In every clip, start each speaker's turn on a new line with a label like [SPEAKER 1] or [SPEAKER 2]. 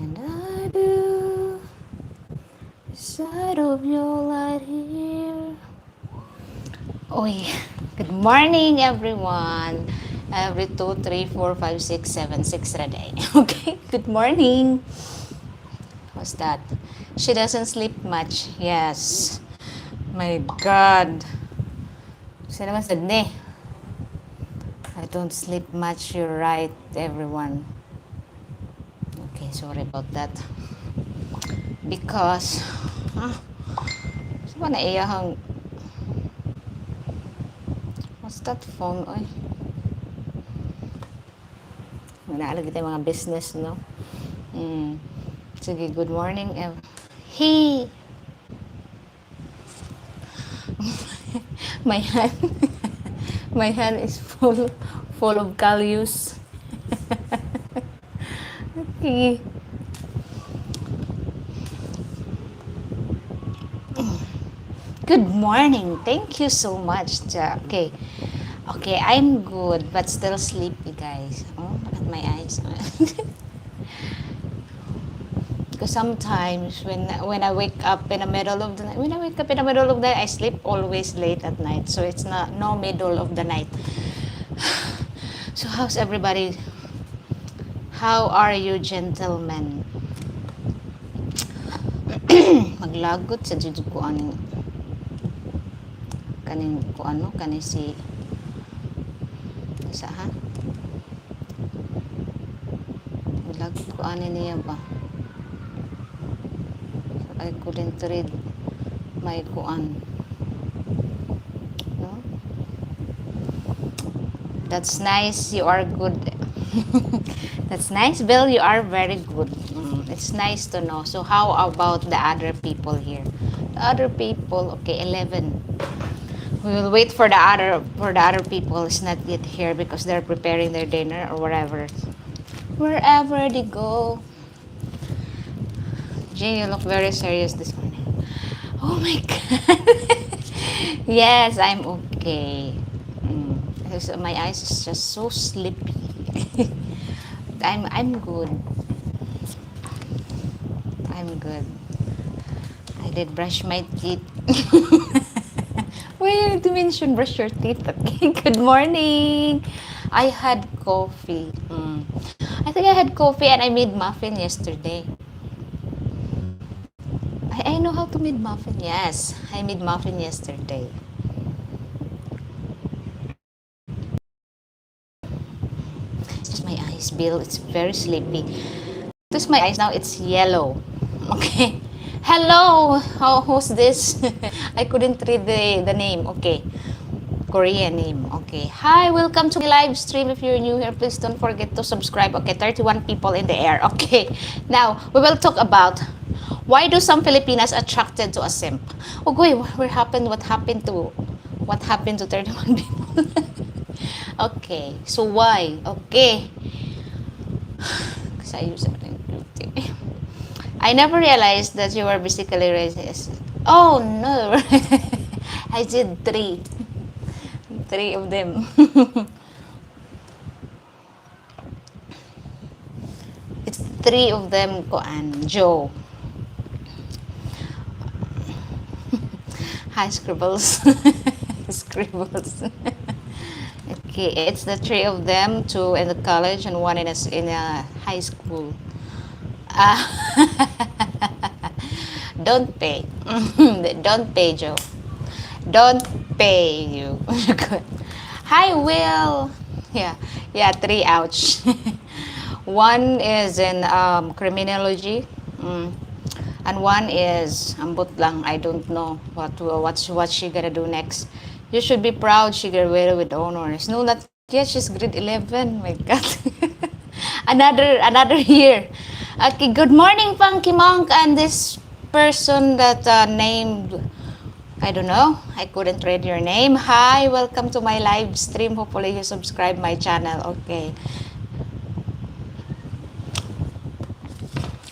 [SPEAKER 1] And I do side of your light here. Oy, good morning everyone. Every 2, 3, 4, 5, 6, 7, 6 a day. Okay, good morning. What's that? She doesn't sleep much. Yes. My God. Sino naman said ne? I don't sleep much. You're right, everyone. Okay, sorry about that. Because, saan ba naiyahang, what's that phone? Oy, naalala kita mga business, no? Sige, good morning. Hey! My hand, my hand is full of callus. Okay. Good morning. Thank you so much. Okay. Okay, I'm good, but still sleepy, guys. Oh, look at my eyes. Because sometimes when I wake up in the middle of the night, I sleep always late at night. So it's not no middle of the night. So how's everybody? How are you, gentlemen? Maglagot sa jud ko kanin si isa ha. Maglagot ko niya ba? I couldn't read my kuan. No? That's nice. You are good. That's nice, Bill. You are very good. It's nice to know. So how about the other people here? The other people, okay, 11. We will wait for the other people. It's not yet here because they're preparing their dinner or whatever. Wherever they go. Jane, you look very serious this morning. Oh my God. Yes, I'm okay. Because my eyes is just so sleepy. I'm good. I'm good. I did brush my teeth. Why you need to mention brush your teeth? Okay. Good morning. I had coffee. I think I had coffee and I made muffin yesterday. I know how to make muffin. Yes, I made muffin yesterday. Just my eyes, Bill. It's very sleepy. This my eyes now. It's yellow. Okay. Hello. Who's this? I couldn't read the name. Okay. Korean name. Okay. Hi, welcome to my live stream. If you're new here, please don't forget to subscribe. Okay, 31 people in the air. Okay. Now, we will talk about why do some Filipinas attracted to a simp? Okay, what happened to 31 people? Okay. So why? Okay. I never realized that you were basically racist. Oh no. I did three. Three of them. It's three of them, Koan. Joe. Hi, Scribbles. Scribbles. Okay, it's the three of them, two in the college and one in a high school. Don't pay. Don't pay, Joe. Don't pay you. Hi, Will. Yeah, three. Ouch. One is in criminology, and one is ambot lang. I don't know what she gonna do next. You should be proud. She graduated with honors. No, not yet. She's grade 11. My God. another year. Okay. Good morning, Funky Monk, and this person that named. I don't know. I couldn't read your name. Hi, welcome to my live stream. Hopefully you subscribe my channel. Okay.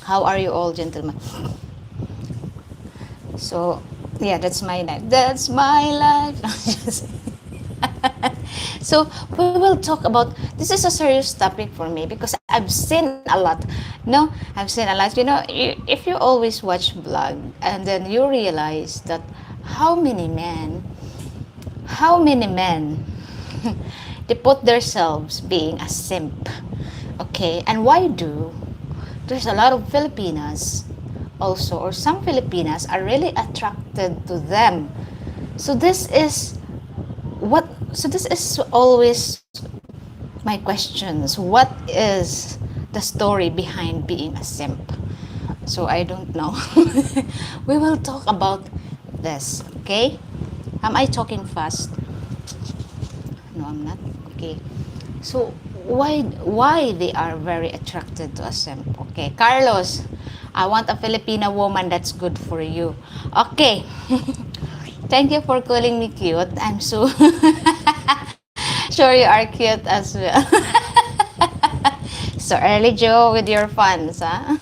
[SPEAKER 1] How are you all, gentlemen? So, yeah, that's my life. That's my life. So, we will talk about, this is a serious topic for me because I've seen a lot. No, I've seen a lot. If you always watch vlog and then you realize that how many men, how many men they put themselves being a simp. Okay, and why do? There's a lot of Filipinas also, or some Filipinas are really attracted to them. So this is what, so this is always my questions. What is the story behind being a simp? So I don't know. We will talk about this, okay? Am I talking fast? No, I'm not. Okay. So why they are very attracted to a simp? Okay, Carlos, I want a Filipina woman that's good for you. Okay. Thank you for calling me cute. I'm so sure you are cute as well. So early, Joe, with your fans, huh?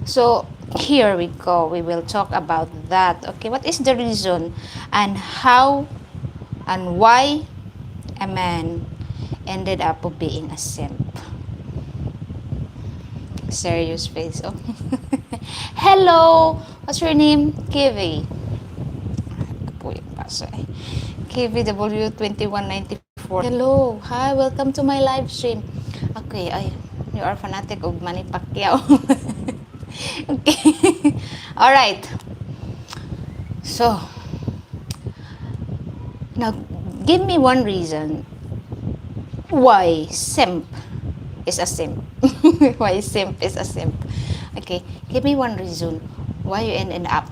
[SPEAKER 1] So here we go. We will talk about that. Okay, what is the reason and how and why a man ended up being a simp? Serious face. Oh. Hello. What's your name? Kiwi. Po yung paso eh. KVW2194. Hello. Hi. Welcome to my live stream. Okay. Ay, you are fanatic of Manny Pacquiao. Okay. All right. So, now give me one reason why simp is a simp. Why simp is a simp. Okay, give me one reason why you end up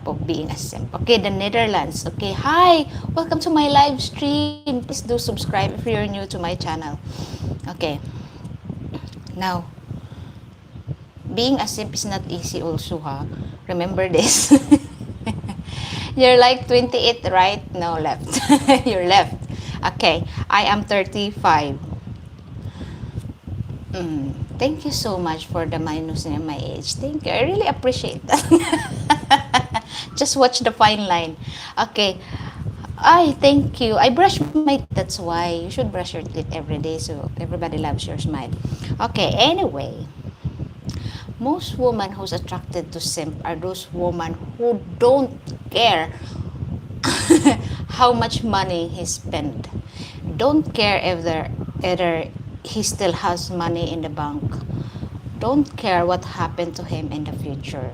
[SPEAKER 1] of being a simp. Okay, the Netherlands. Okay, hi, welcome to my live stream. Please do subscribe if you're new to my channel. Okay, now being a simp is not easy also, ha. Remember this. You're like 28, right? No, left. You're left. Okay, I am 35. Thank you so much for the minus in my age. Thank you. I really appreciate that. Just watch the fine line. Okay. Ay, thank you. I brush my teeth. That's why. You should brush your teeth every day so everybody loves your smile. Okay, anyway. Most women who's attracted to simp are those women who don't care how much money he spend. Don't care if either he still has money in the bank. Don't care what happened to him in the future.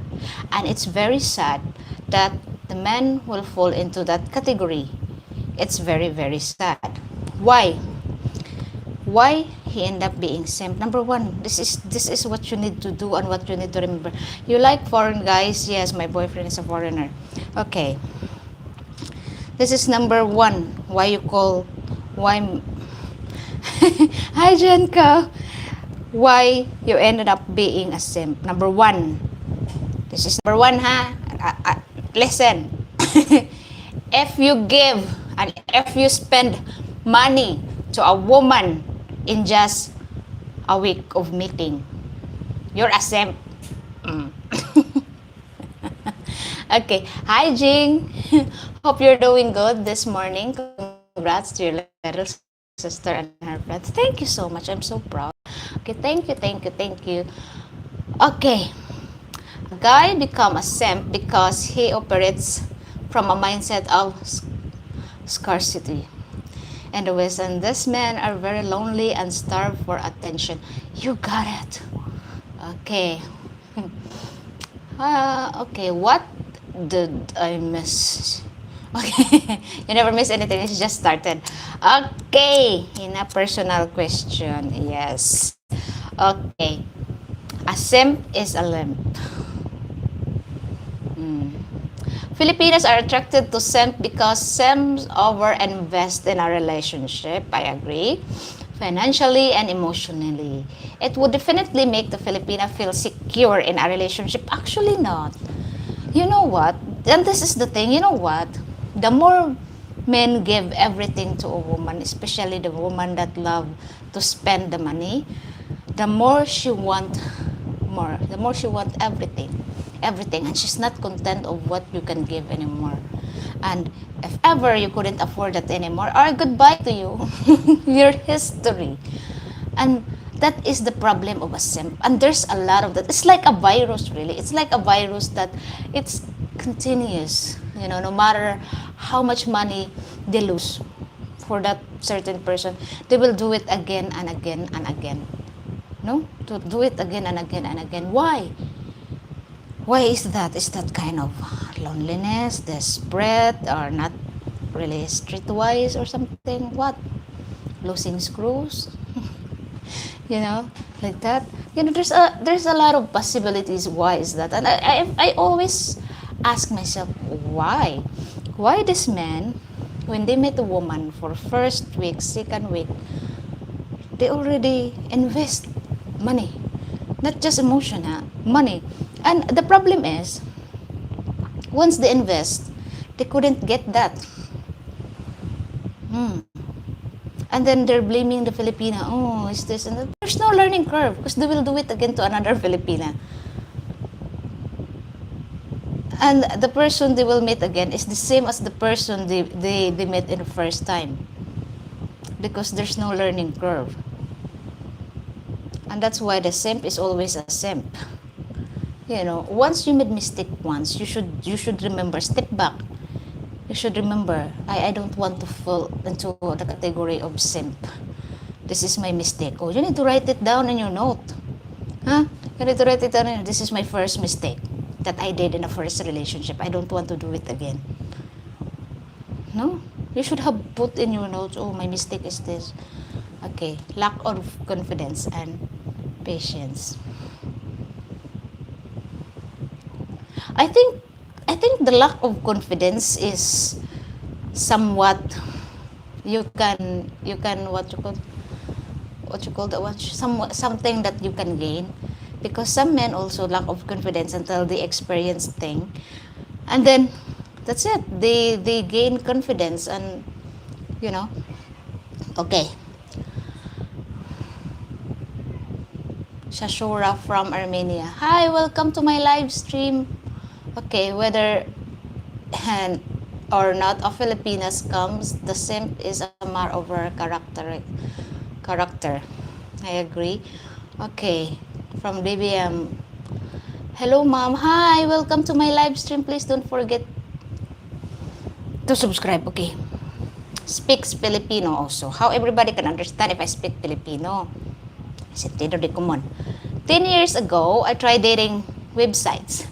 [SPEAKER 1] And it's very sad that the men will fall into that category. It's very, very sad. Why? Why he end up being simp? Number one, this is what you need to do and what you need to remember. You like foreign guys? Yes, my boyfriend is a foreigner. Okay. This is number one. Why Hi, Jenko. Why you ended up being a simp? Number one. This is number one, ha? Listen. If you give and if you spend money to a woman in just a week of meeting, you're a simp. Okay. Hi, Jing. Hope you're doing good this morning. Congrats to your little sister and her friends. Thank you so much. I'm so proud. Okay, thank you. Okay. A guy become a simp because he operates from a mindset of scarcity. And the West, and these men are very lonely and starved for attention. You got it. Okay. Okay, what did I miss? Okay, you never miss anything. It's just started. Okay, in a personal question. Yes. Okay. A simp is a limp. Filipinos are attracted to simp because simps over-invest in a relationship. I agree. Financially and emotionally. It would definitely make the Filipina feel secure in a relationship. Actually not. You know what? And this is the thing. You know what? The more men give everything to a woman, especially the woman that love to spend the money, the more she want more. The more she want everything. And she's not content of what you can give anymore. And if ever you couldn't afford that anymore, or goodbye to you. Your history. And that is the problem of a simp. And there's a lot of that. It's like a virus, really. It's like a virus that it's continuous. No matter how much money they lose for that certain person, they will do it again and again and again. No? To do it again and again and again. Why? Why is that? Is that kind of loneliness, desperate, or not really streetwise or something? What? Losing screws? you know like that. There's a lot of possibilities. Why is that? And I always ask myself, why this man, when they meet a woman for first week, second week, they already invest money, not just emotion, money. And the problem is, once they invest, they couldn't get that. And then they're blaming the Filipina. Oh, is this and that. There's no learning curve because they will do it again to another Filipina. And the person they will meet again is the same as the person they met in the first time. Because there's no learning curve. And that's why the simp is always a simp. Once you made mistake once, you should remember, step back. You should remember, I don't want to fall into the category of simp. This is my mistake. Oh, you need to write it down in your note. You need to write it down. This is my first mistake that I did in a first relationship. I don't want to do it again. No? You should have put in your notes, oh, my mistake is this. Okay. Lack of confidence and patience. I think the lack of confidence is somewhat you can what you call that one, something that you can gain, because some men also lack of confidence until they experience thing, and then that's it, they gain confidence. And okay, Shashura from Armenia, hi, welcome to my live stream. Okay, whether or not a Filipinas comes, the simp is a mar of her character. I agree. Okay, from BBM. Hello, ma'am. Hi, welcome to my live stream. Please don't forget to subscribe. Okay. Speaks Filipino also. How everybody can understand if I speak Filipino. Sentido de común. 10 years ago, I tried dating websites.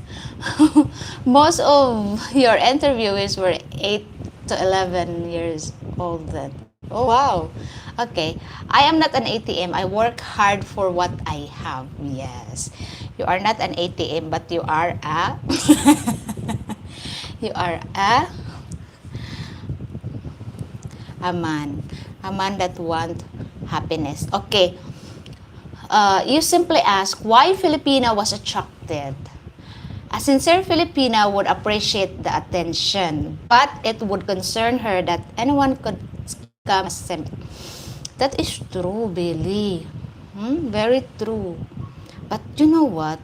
[SPEAKER 1] Most of your interviewers were 8 to 11 years old then. Oh, wow. Okay. I am not an ATM. I work hard for what I have. Yes. You are not an ATM, but you are a... you are a man. A man that want happiness. Okay. You simply ask why Filipina was attracted. A sincere Filipina would appreciate the attention, but it would concern her that anyone could become a simp. That is true, Billy. Very true. But you know what?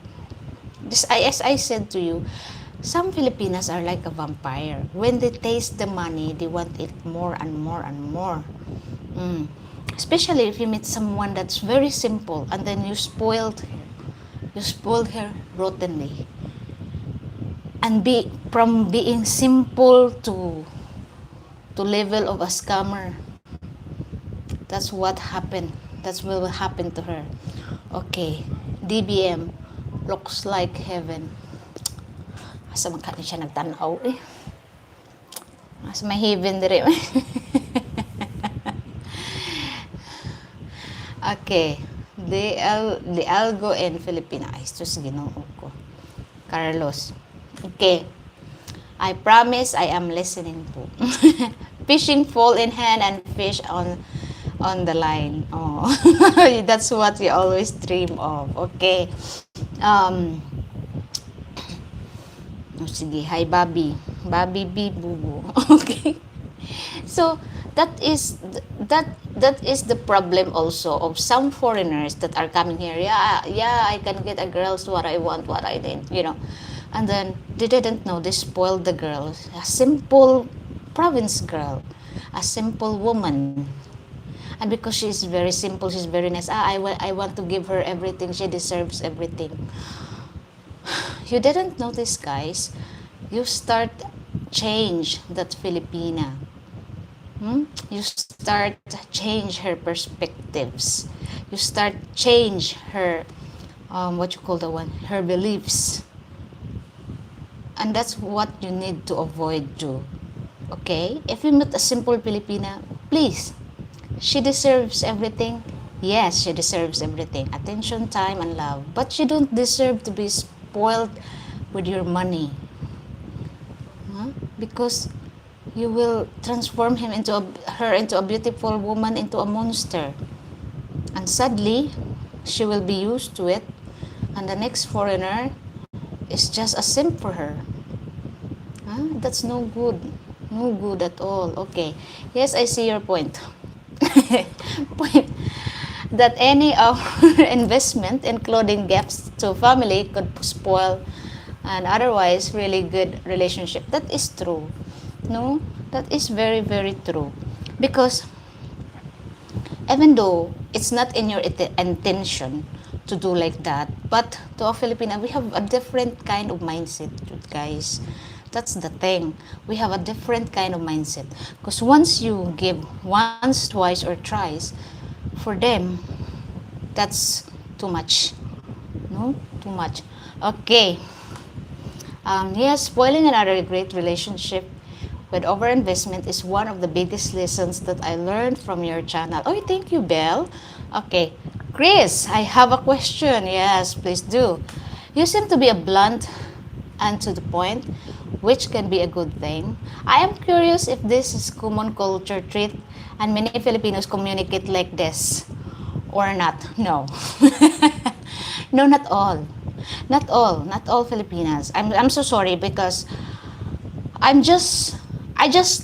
[SPEAKER 1] As I said to you, some Filipinas are like a vampire. When they taste the money, they want it more and more and more. Especially if you meet someone that's very simple and then you spoiled her rottenly. And from being simple to level of a scammer. That's what happened. That's what will happen to her. Okay. DBM. Looks like heaven. Asa magkano siya nagtanaw eh. Asa may heaven dire. Okay. The algo in Filipina. Ay, sus, ginoo ko. Carlos. Okay. I promise I am listening po. Fishing pole in hand and fish on the line. Oh. That's what we always dream of. Okay. Sige. Hi, Bobby. Bobby B. Bubu. Okay. So, that is the problem also of some foreigners that are coming here. Yeah, I can get a girl's what I want, what I need, And then they didn't know, they spoiled the girl. A simple province girl, a simple woman, And because she's very simple, she's very nice, I want to give her everything, she deserves everything. You didn't notice, guys, you start change that Filipina. You start change her perspectives. You start change her, what you call the one, her beliefs. And that's what you need to avoid too. Okay? If you meet a simple Filipina, please, she deserves everything. Yes, she deserves everything. Attention, time, and love. But she don't deserve to be spoiled with your money. Because you will transform her into a beautiful woman, into a monster. And sadly, she will be used to it. And the next foreigner is just a simp for her. That's no good. No good at all. Okay. Yes, I see your point. Point that any of investment, including gifts to family, could spoil an otherwise really good relationship. That is true. No, that is very, very true. Because even though it's not in your intention to do like that, but to a Filipina, we have a different kind of mindset, guys. That's the thing. We have a different kind of mindset. Because once you give once, twice, or thrice, for them, that's too much. No? Too much. Okay. Yes, spoiling another great relationship with overinvestment is one of the biggest lessons that I learned from your channel. Oh, thank you, Belle. Okay. Chris, I have a question. Yes, please do. You seem to be a blunt and to the point, which can be a good thing. I am curious if this is common culture trait and many Filipinos communicate like this or not. No. No, not all. Not all. Not all Filipinas. I'm so sorry because I just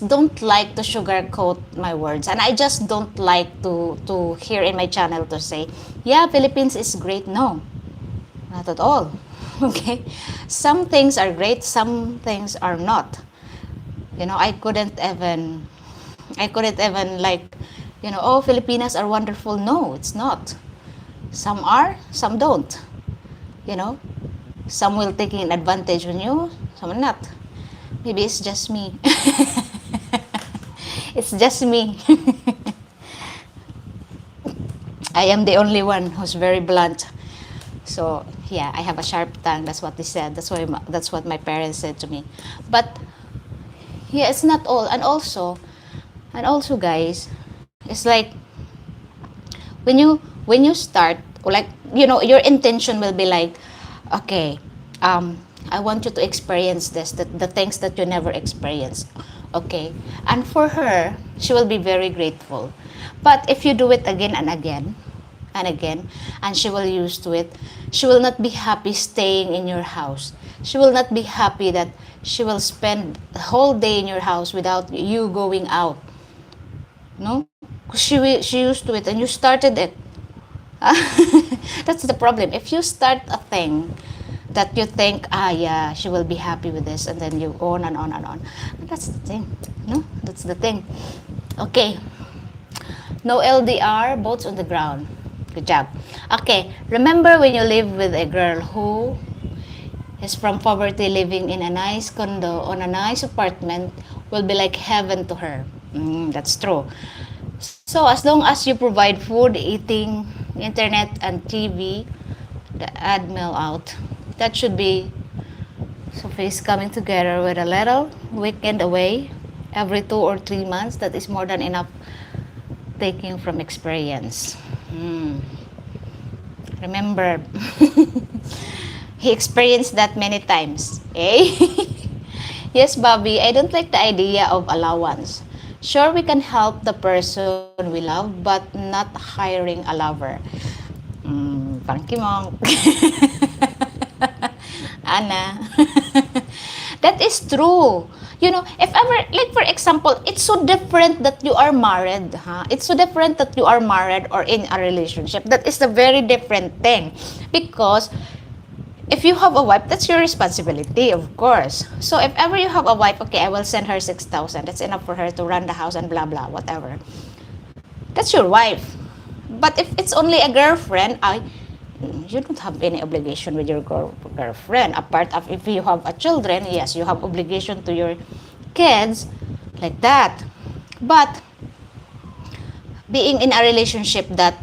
[SPEAKER 1] don't like to sugarcoat my words, and I just don't like to hear in my channel to say, yeah, Philippines is great. No, not at all. Okay, some things are great, some things are not. I couldn't even like, oh, Filipinas are wonderful. No, it's not. Some are, some don't. You know, some will taking advantage on you, some not. Maybe it's just me. It's just me. I am the only one who's very blunt. So yeah, I have a sharp tongue. That's what they said. That's what my parents said to me. But yeah, it's not all. And also, guys, it's like when you start, like, your intention will be like, okay, I want you to experience this, the things that you never experienced. Okay, and for her, she will be very grateful. But if you do it again and again and again, and she will used to it, she will not be happy staying in your house. She will not be happy that she will spend the whole day in your house without you going out. No, because she used to it, and you started it. That's the problem. If you start a thing that you think, yeah, she will be happy with this, and then you go on and on and on. That's the thing. No, that's the thing. Okay. No LDR, boats on the ground. Good job. Okay. Remember when you live with a girl who is from poverty, living in a nice condo on a nice apartment will be like heaven to her. That's true. So as long as you provide food, eating, internet, and TV, the add meal out, that should be Sophie's coming together with a little weekend away every 2 or 3 months. That is more than enough, taking from experience. Remember, he experienced that many times. Eh? Yes, Bobby, I don't like the idea of allowance. Sure, we can help the person we love, but not hiring a lover. Funky monk. Anna. That is true. If ever, like for example, it's so different that you are married, huh? It's so different that you are married or in a relationship. That is a very different thing. Because if you have a wife, that's your responsibility, of course. So if ever you have a wife, okay, I will send her 6,000. That's enough for her to run the house and blah, blah, whatever. That's your wife. But if it's only a girlfriend, you don't have any obligation with your girlfriend. Apart of if you have a children, yes, you have obligation to your kids, like that. But being in a relationship that,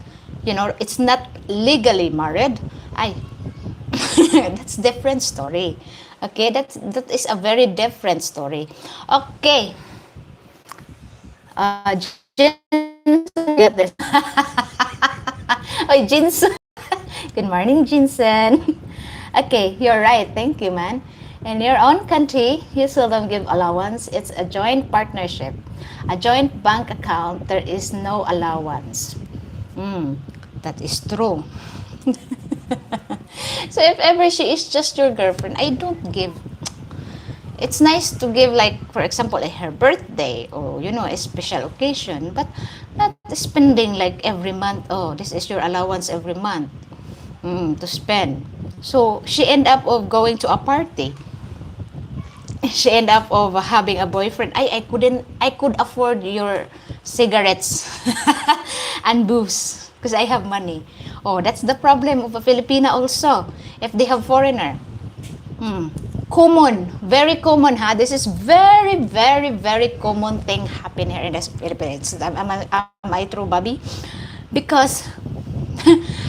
[SPEAKER 1] it's not legally married, I that's different story. Okay, that is a very different story. Okay, Jinsen, get this. Oh, Jinsen. Good morning, Jinsen. Okay, you're right. Thank you, man. In your own country, you seldom give allowance. It's a joint partnership. A joint bank account, there is no allowance. That is true. So if ever she is just your girlfriend, I don't give. It's nice to give, like, for example, her birthday or, a special occasion, but not spending like every month. Oh, this is your allowance every month to spend. So she end up of going to a party. She end up of having a boyfriend. I could afford your cigarettes and booze because I have money. Oh, that's the problem of a Filipina also. If they have foreigner. Common, very common, ha. This is very, very, very common thing happen here in the Philippines. Am I true, Bobby? Because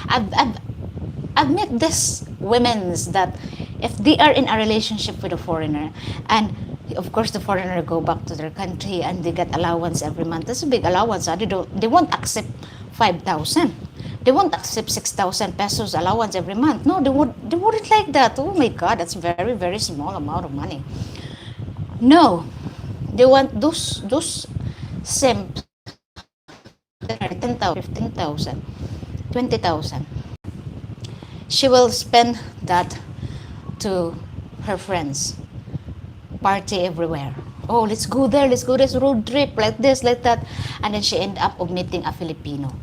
[SPEAKER 1] I've met this women's that if they are in a relationship with a foreigner, and of course the foreigner go back to their country and they get allowance every month. That's a big allowance. Huh? They won't accept 5,000. They won't accept 6,000 pesos allowance every month. No, they wouldn't like that. Oh my God, that's very, very small amount of money. No, they want those simps 10,000, 15,000, 20,000. She will spend that to her friends. Party everywhere. Oh, let's go there, let's go this road trip, like this, like that. And then she end up of meeting a Filipino.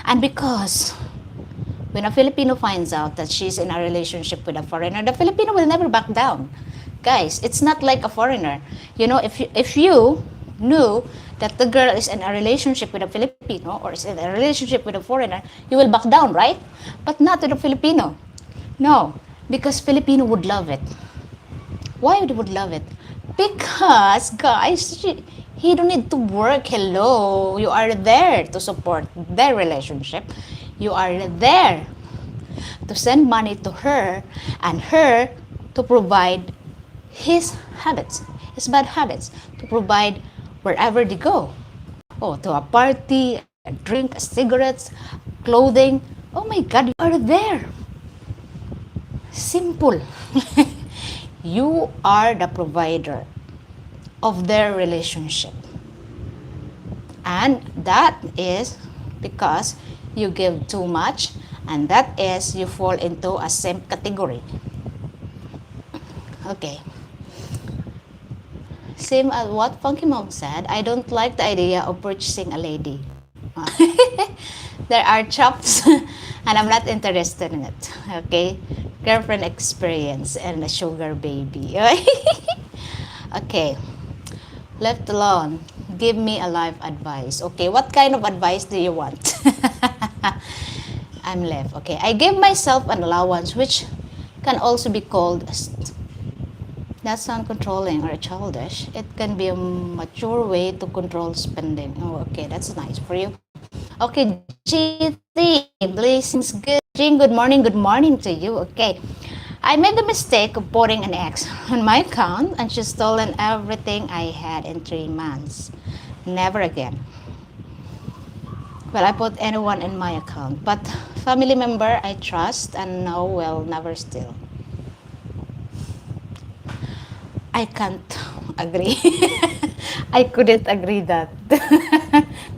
[SPEAKER 1] And because when a Filipino finds out that she's in a relationship with a foreigner, the Filipino will never back down. Guys, it's not like a foreigner. If you knew that the girl is in a relationship with a Filipino or is in a relationship with a foreigner, you will back down, right? But not with a Filipino. No, because Filipino would love it. Why they would love it? Because, guys, he don't need to work. Hello, you are there to support their relationship. You are there to send money to her and her to provide his habits, his bad habits, to provide wherever they go. Oh, to a party, a drink, cigarettes, clothing. Oh my God, you are there. Simple. You are the provider of their relationship. And that is because you give too much, and that is you fall into a same category. Okay. Same as what Funky Mom said, I don't like the idea of purchasing a lady. There are chops and I'm not interested in it. Okay? Girlfriend experience and a sugar baby. Okay. Left alone. Give me a life advice. Okay, what kind of advice do you want? I'm left. Okay, I give myself an allowance which can also be called that's not controlling or childish. It can be a mature way to control spending. Oh, okay, that's nice for you. Okay, GT, blessings, good. Jean, good morning to you. Okay, I made the mistake of putting an ex on my account and she's stolen everything I had in 3 months. Never again. Well, I put anyone in my account, but family member I trust and know will never steal. I can't agree. I couldn't agree that.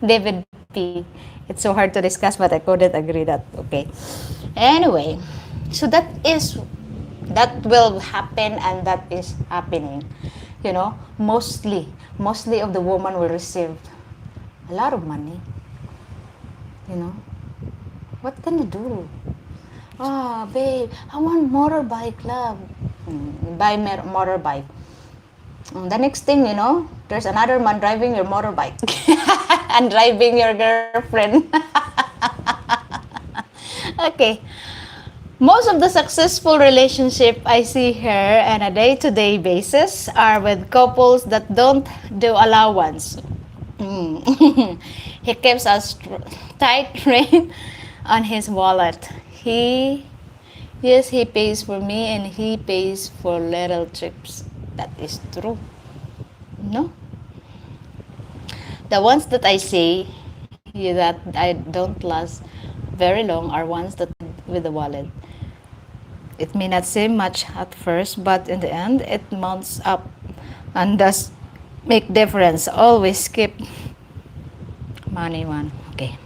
[SPEAKER 1] David P. It's so hard to discuss, but I couldn't agree that. Okay. Anyway, so that will happen and that is happening. You know, mostly of the woman will receive a lot of money. You know, what can you do? Ah, babe, I want motorbike, love. Buy motorbike. The next thing, you know, there's another man driving your motorbike. and driving your girlfriend. Okay. Most of the successful relationship I see here on a day-to-day basis are with couples that don't do allowance. He keeps a tight rein on his wallet. Yes, he pays for me and he pays for little trips. That is true. No? The ones that I say that I don't last very long are ones that with the wallet. It may not seem much at first, but in the end, it mounts up and does make difference. Always keep money one. Okay.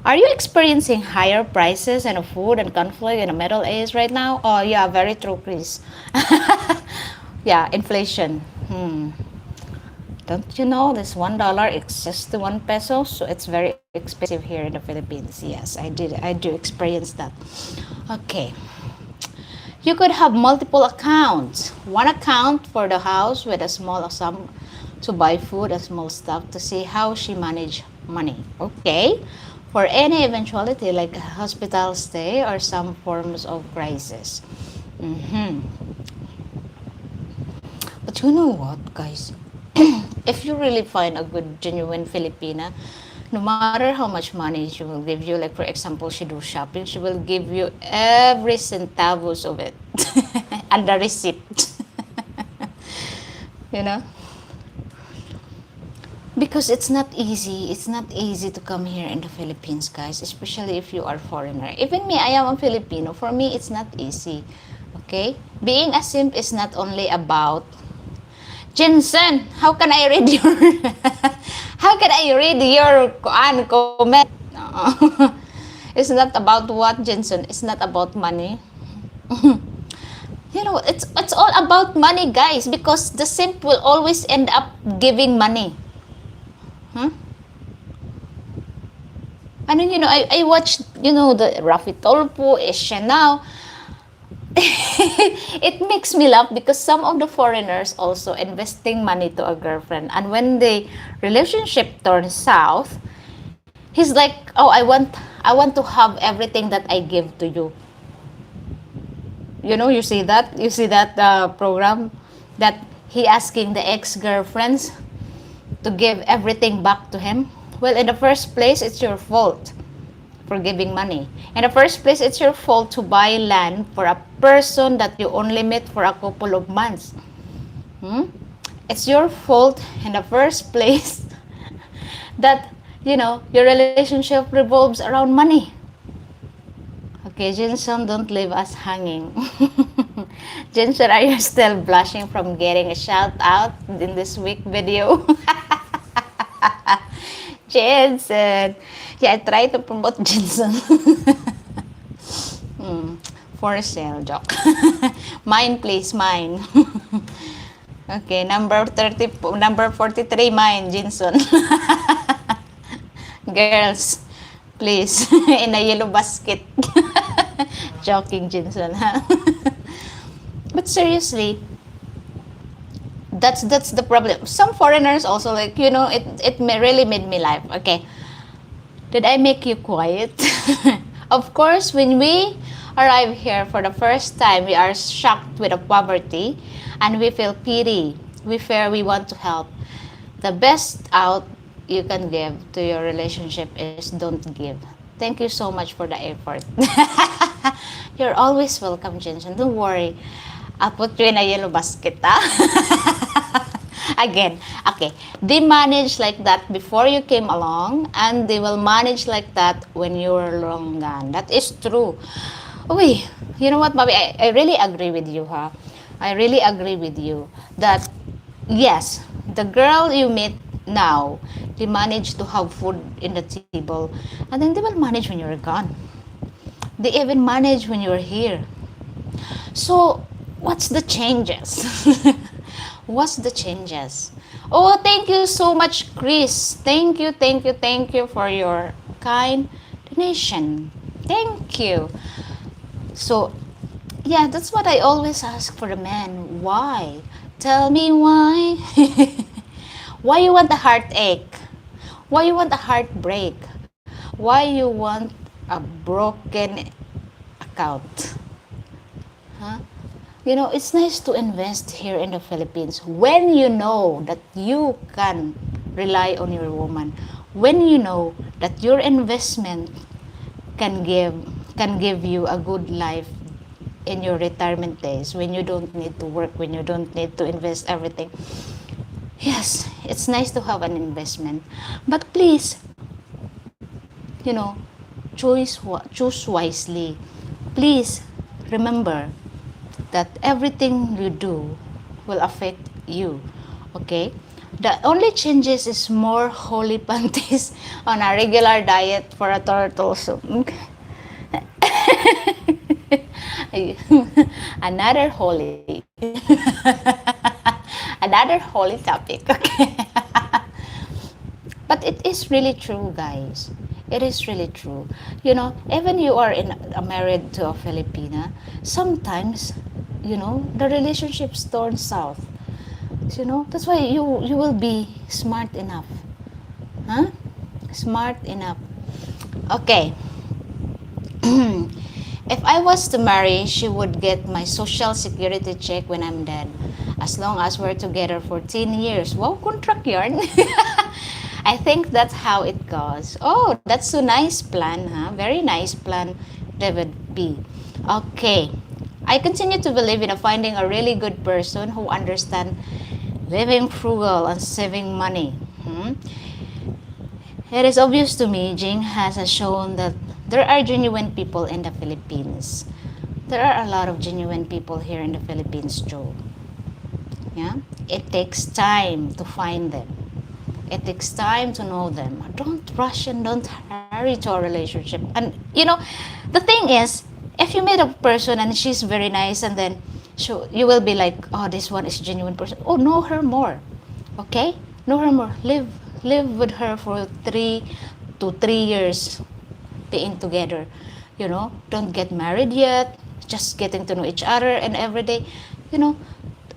[SPEAKER 1] Are you experiencing higher prices and food and conflict in the Middle East right now? Oh, yeah, very true, Chris. Yeah, inflation. Don't you know this $1 exists to 1 peso? So it's very expensive here in the Philippines. Yes, I do experience that. Okay. You could have multiple accounts. One account for the house with a small sum to buy food and small stuff to see how she manage money. Okay. For any eventuality like a hospital stay or some forms of crisis. But you know what, guys? If you really find a good, genuine Filipina, no matter how much money she will give you, like for example, she do shopping, she will give you every centavos of it and the receipt. You know? Because it's not easy. It's not easy to come here in the Philippines, guys, especially if you are foreigner. Even me, I am a Filipino. For me, it's not easy. Okay? Being a simp is not only about Jensen, how can I read your how can I read your comment? No. It's not about what, Jensen. It's not about money. You know, it's all about money, guys, because the simp will always end up giving money. And then, you know, I watched, you know, the Rafi Tolpo, Esha now. It makes me laugh because some of the foreigners also investing money to a girlfriend, and when the relationship turns south, he's like, oh, I want to have everything that I give to you. You know, you see that program that he asking the ex-girlfriends to give everything back to him. Well, in the first place, it's your fault for giving money. In the first place, it's your fault to buy land for a person that you only met for a couple of months. It's your fault in the first place that, you know, your relationship revolves around money. Okay, Jinson, don't leave us hanging. Jinson, are you still blushing from getting a shout out in this week video? Jensen. Yeah, I try to promote Jensen. For sale, joke. Mine, please, mine. Okay, number 43, mine, Jensen. Girls, please, in a yellow basket. Joking, Jensen, huh? But seriously, that's the problem. Some foreigners also, like, you know, it really made me laugh. Okay, did I make you quiet? Of course, when we arrive here for the first time, we are shocked with the poverty and we feel pity. We fear, we want to help. The best out you can give to your relationship is don't give. Thank you so much for the effort. You're always welcome, Jensen. Don't worry. I'll put you in a yellow basket, Again, okay. They managed like that before you came along, and they will manage like that when you're long gone. That is true. Uy, you know what, Bobby? I really agree with you, huh? I really agree with you that, yes, the girl you meet now, they manage to have food in the table, and then they will manage when you're gone. They even manage when you're here. So, what's the changes? What's the changes? Oh, thank you so much, Chris. Thank you for your kind donation. Thank you. So, yeah, that's what I always ask for the men. Why? Tell me why. Why you want the heartache? Why you want a heartbreak? Why you want a broken account? Huh? You know, it's nice to invest here in the Philippines when you know that you can rely on your woman. When you know that your investment can give can give you a good life in your retirement days, when you don't need to work, when you don't need to invest everything. Yes, it's nice to have an investment. But please, you know, choose wisely. Please remember that everything you do will affect you. Okay? The only changes is more holy panties on a regular diet for a turtle soup. Another holy another holy topic. Okay. But it is really true, guys. It is really true. You know, even you are married to a Filipina, sometimes, you know, the relationships turn south. You know, that's why you will be smart enough. Huh? Smart enough. Okay. If I was to marry, she would get my social security check when I'm dead. As long as we're together for 10 years. Wow, contract yarn. I think that's how it goes. Oh, that's a nice plan, huh? Very nice plan, David B. Okay. I continue to believe in finding a really good person who understands living frugal and saving money. It is obvious to me, Jing has shown that there are genuine people in the Philippines. There are a lot of genuine people here in the Philippines, Joe. Yeah? It takes time to find them. It takes time to know them. Don't rush and don't hurry to a relationship. And, you know, the thing is, if you meet a person and she's very nice and then you will be like, oh, this one is a genuine person. Oh, know her more. Okay? Know her more. Live with her for 3 to 3 years being together. You know, don't get married yet. Just getting to know each other and every day. You know,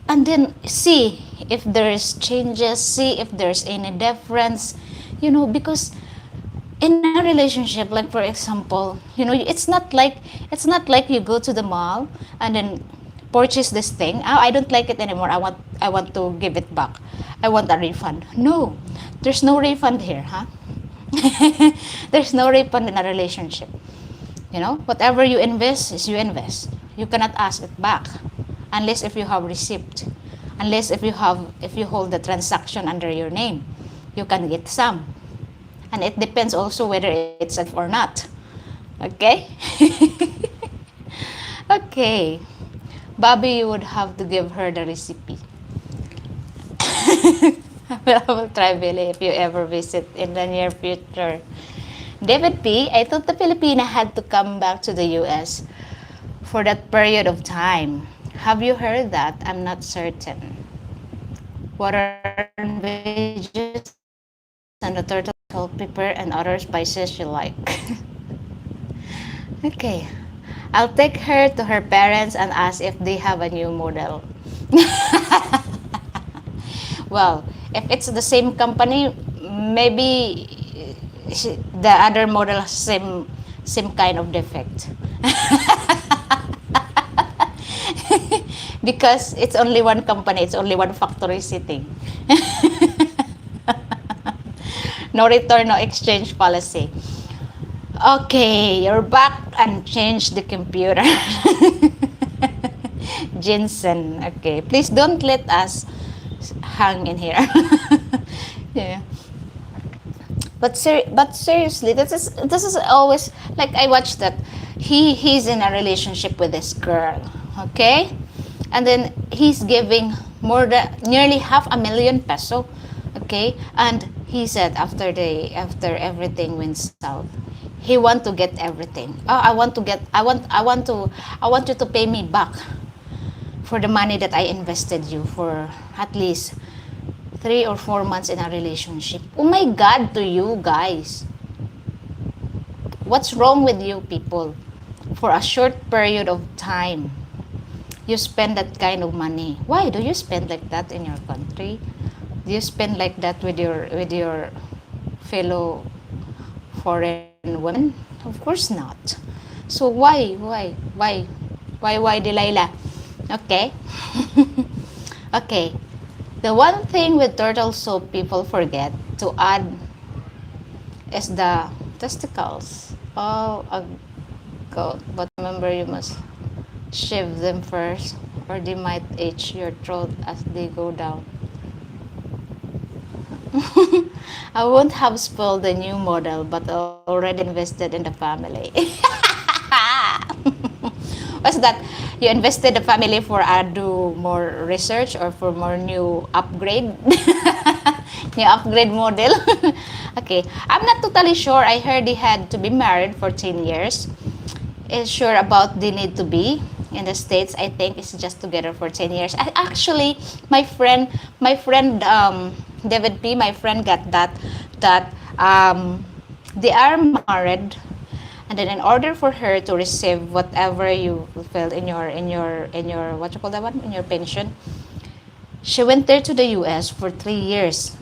[SPEAKER 1] and then see if there's changes, see if there's any difference. You know, because in a relationship, like for example, you know, it's not like you go to the mall and then purchase this thing. Oh, I don't like it anymore. I want to give it back. I want a refund. No, there's no refund here, huh? There's no refund in a relationship. You know, whatever you invest is you invest. You cannot ask it back unless if you have receipt. Unless if you hold the transaction under your name, you can get some. And it depends also whether it's safe or not. Okay? Okay. Bobby, you would have to give her the recipe. I will try, Billy, if you ever visit in the near future. David P., I thought the Filipina had to come back to the US for that period of time. Have you heard that? I'm not certain. Water and veggies and the turtle salt, pepper, and other spices you like. Okay. I'll take her to her parents and ask if they have a new model. Well, if it's the same company, maybe the other model has same kind of defect. Because it's only one company, it's only one factory sitting. No return, no exchange policy. Okay, you're back and change the computer. Jensen, okay. Please don't let us hang in here. Yeah. But seriously, this is always like I watched that. He's in a relationship with this girl, okay? And then he's giving more than nearly $500,000 peso, okay? And he said after everything went south, he want to get everything. Oh, I want you to pay me back for the money that I invested you for at least 3 or 4 months in a relationship. Oh my God, to you guys. What's wrong with you people? For a short period of time, you spend that kind of money. Why do you spend like that in your country? Do you spend like that with your fellow foreign women? Of course not. So why, Delilah? Okay. Okay. The one thing with turtle soup people forget to add is the testicles. Oh, a goat. But remember, you must shave them first, or they might itch your throat as they go down. I won't have spoiled the new model, but already invested in the family. What's that? You invested the family for do more research or for more new upgrade? New upgrade model? Okay, I'm not totally sure. I heard they had to be married for 10 years. Is sure about they need to be. In the States, I think it's just together for 10 years. Actually, my friend, David P, my friend got that they are married, and then in order for her to receive whatever you felt in your what you call that one, in your pension, she went there to the US for 3 years.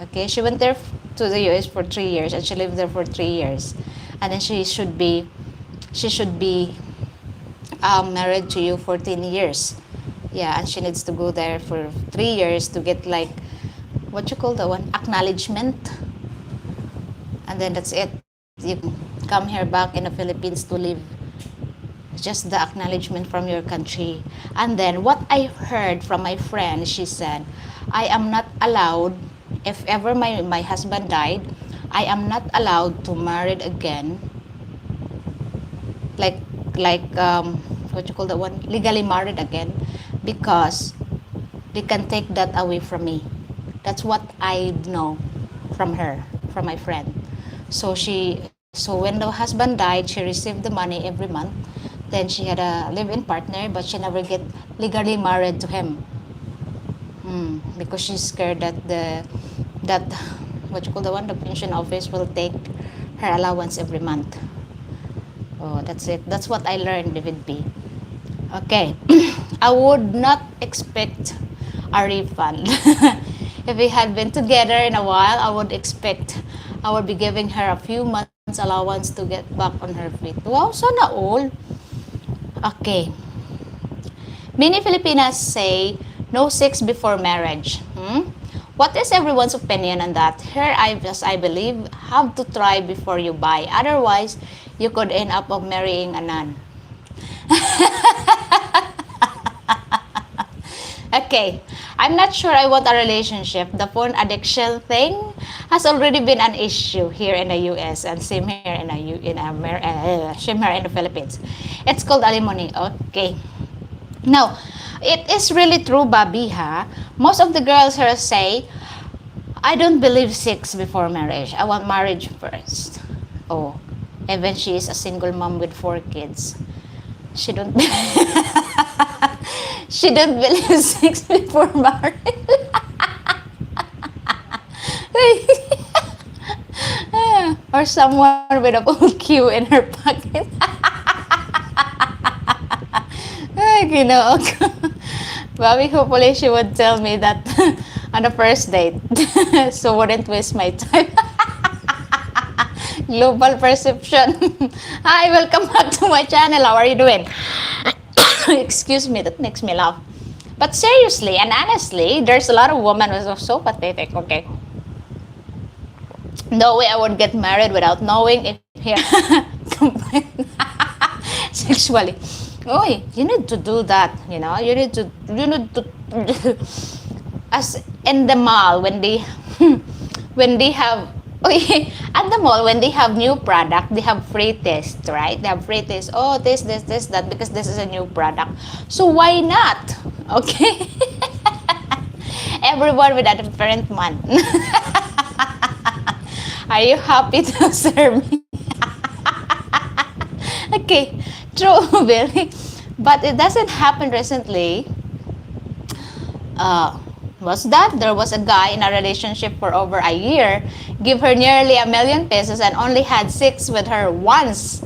[SPEAKER 1] Okay, she went there to the US for 3 years, and she lived there for 3 years, and then she should be married to you for 10 years. Yeah, and she needs to go there for 3 years to get like what you call that one, acknowledgement, and then that's it. You come here back in the Philippines to live. Just the acknowledgement from your country. And then what I heard from my friend, she said, I am not allowed, if ever my husband died, I am not allowed to marry again, like what you call that one, legally married again, because they can take that away from me. That's what I know from her, from my friend. So when the husband died, she received the money every month. Then she had a live-in partner, but she never get legally married to him. Because she's scared that what you call the one, the pension office will take her allowance every month. Oh, that's it. That's what I learned, David B. Okay. I would not expect a refund. If we had been together in a while, I would expect I would be giving her a few months allowance to get back on her feet. Wow, sana all. Okay. Many Filipinas say no sex before marriage. What is everyone's opinion on that? Here, I believe, have to try before you buy. Otherwise, you could end up of marrying a nun. Okay, I'm not sure I want a relationship. The porn addiction thing has already been an issue here in the US, and same here same here in the Philippines. It's called alimony. Okay. Now, it is really true, Bobby, ha? Most of the girls here say, I don't believe sex before marriage. I want marriage first. Oh, even she is a single mom with 4 kids. She don't she don't believe sex before marriage. Or someone with a full queue in her pocket. You know, Bobby, hopefully she would tell me that on the first date, so wouldn't waste my time. Global perception. Hi, welcome back to my channel. How are you doing? Excuse me, that makes me laugh. But seriously and honestly, there's a lot of women who are so pathetic. Okay, no way I would get married without knowing if here sexually. Oh, you need to do that. You know, you need to as in the mall when they when they have at the mall when they have new product, they have free test, right? They have free test. Oh, this, that, because this is a new product. So why not? Okay. Everyone with a different one. Are you happy to serve me? Okay, true, Billy. But it doesn't happen recently. Was that there was a guy in a relationship for over a year, give her nearly $1 million pesos, and only had sex with her once.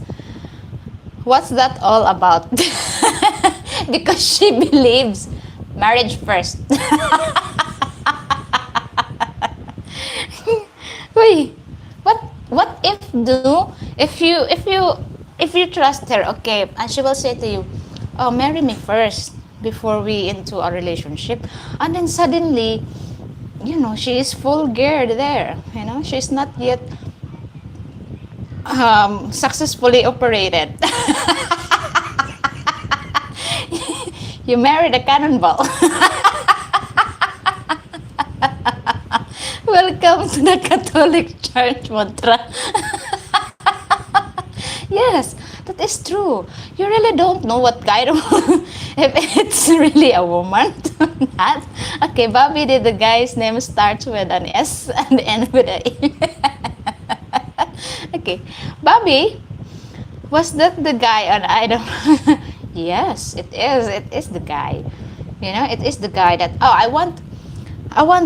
[SPEAKER 1] What's that all about? Because she believes marriage first. Uy, do, if you trust her, okay, and she will say to you, oh, marry me first before we into a relationship, and then suddenly, she is full gear there. She's not yet successfully operated. You married a cannonball. Welcome to the Catholic Church mantra. Yes, that is true. You really don't know what kind of if it's really a woman or not. Okay, Bobby, did the guy's name starts with an S and end with a E? Okay, Bobby, was that the guy on I don't know? Yes, it is. It is the guy. It is the guy that, oh, I want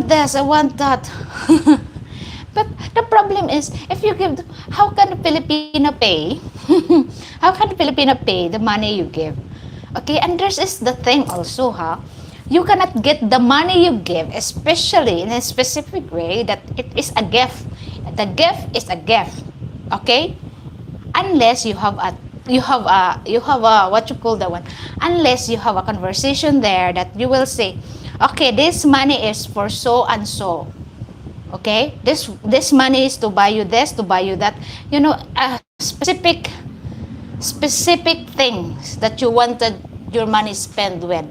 [SPEAKER 1] this, I want that. But the problem is, if you give, how can the Filipino pay? How can the Filipino pay the money you give? Okay, and this is the thing also, huh? You cannot get the money you give, especially in a specific way, that it is a gift. The gift is a gift. Okay? Unless you have a what you call that one? Unless you have a conversation there that you will say, okay, this money is for so and so. Okay, this money is to buy you this, to buy you that. Specific things that you wanted your money spent with.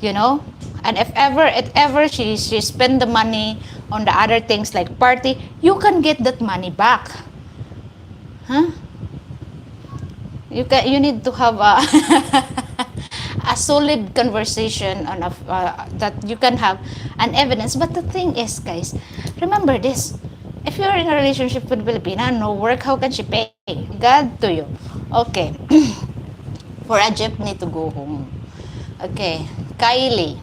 [SPEAKER 1] And if ever she spend the money on the other things like party, you can get that money back. Huh? You need to have a a solid conversation on that you can have an evidence. But the thing is, guys, remember this: if you're in a relationship with Filipina, no work, how can she pay? God to you. Okay. For a jeepney to go home. Okay, Kylie.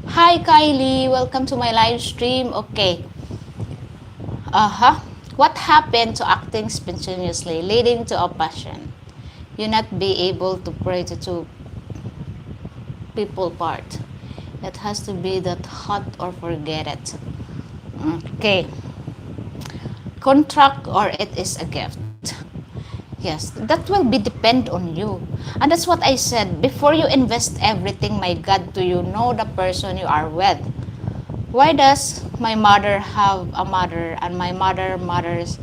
[SPEAKER 1] Hi, Kylie. Welcome to my live stream. Okay. What happened to acting spontaneously, leading to a passion? You not be able to pray to two people part. It has to be that hot or forget it. Okay. Contract or it is a gift. Yes, that will be depend on you. And that's what I said. Before you invest everything, my God, do you know the person you are with? Why does my mother have a mother and my mothers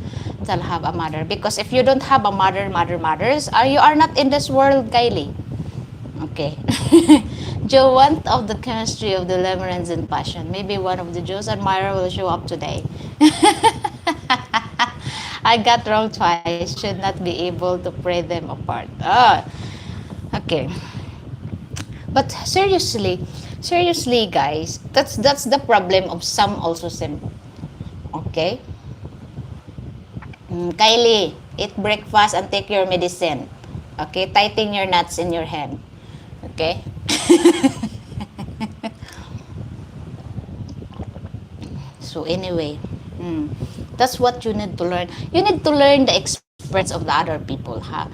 [SPEAKER 1] shall have a mother? Because if you don't have a mothers, you are not in this world, Kylie. Okay. Joe, one of the chemistry of the Deliverance and Passion. Maybe one of the Joe's admirer will show up today. I got wrong twice. Should not be able to pray them apart. Okay. But seriously, guys, that's the problem of some also simple. Okay. Kylie, eat breakfast and take your medicine. Okay, tighten your nuts in your hand. Okay. So anyway, that's what you need to learn. You need to learn the experience of the other people, huh?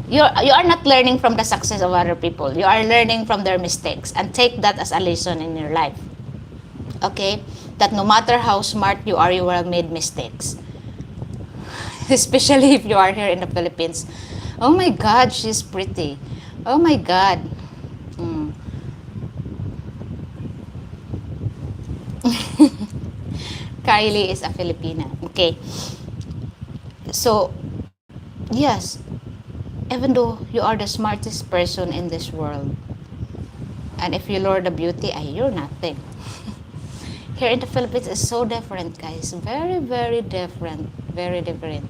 [SPEAKER 1] You are not learning from the success of other people. You are learning from their mistakes, and take that as a lesson in your life. Okay? That no matter how smart you are, you will have made mistakes. Especially if you are here in the Philippines. Oh my God, she's pretty. Oh my God. Kylie is a Filipina. Okay. So, yes, even though you are the smartest person in this world, and if you lower the beauty, you're nothing. Here in the Philippines, it's so different, guys. Very, very different. Very different.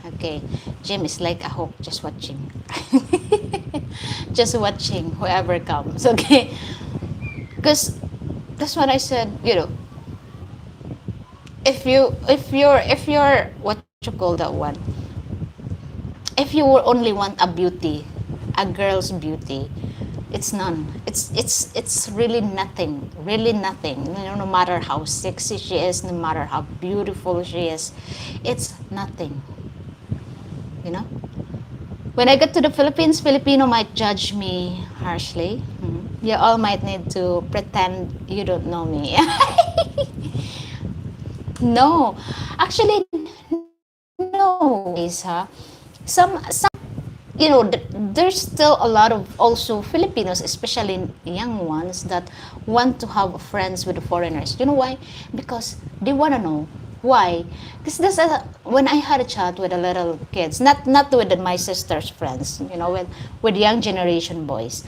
[SPEAKER 1] Okay. Jim is like a hawk, just watching. Just watching whoever comes. Okay. Because that's what I said, if you're what you call that one, if you only want a beauty, a girl's beauty, it's none. It's really nothing. Really nothing. No matter how sexy she is, no matter how beautiful she is, it's nothing. When I get to the Philippines, Filipino might judge me harshly. You all might need to pretend you don't know me. No, actually, no, Isa. There's still a lot of also Filipinos, especially young ones, that want to have friends with the foreigners. You know why? Because they want to know why. Because when I had a chat with the little kids, not with my sister's friends, with young generation boys,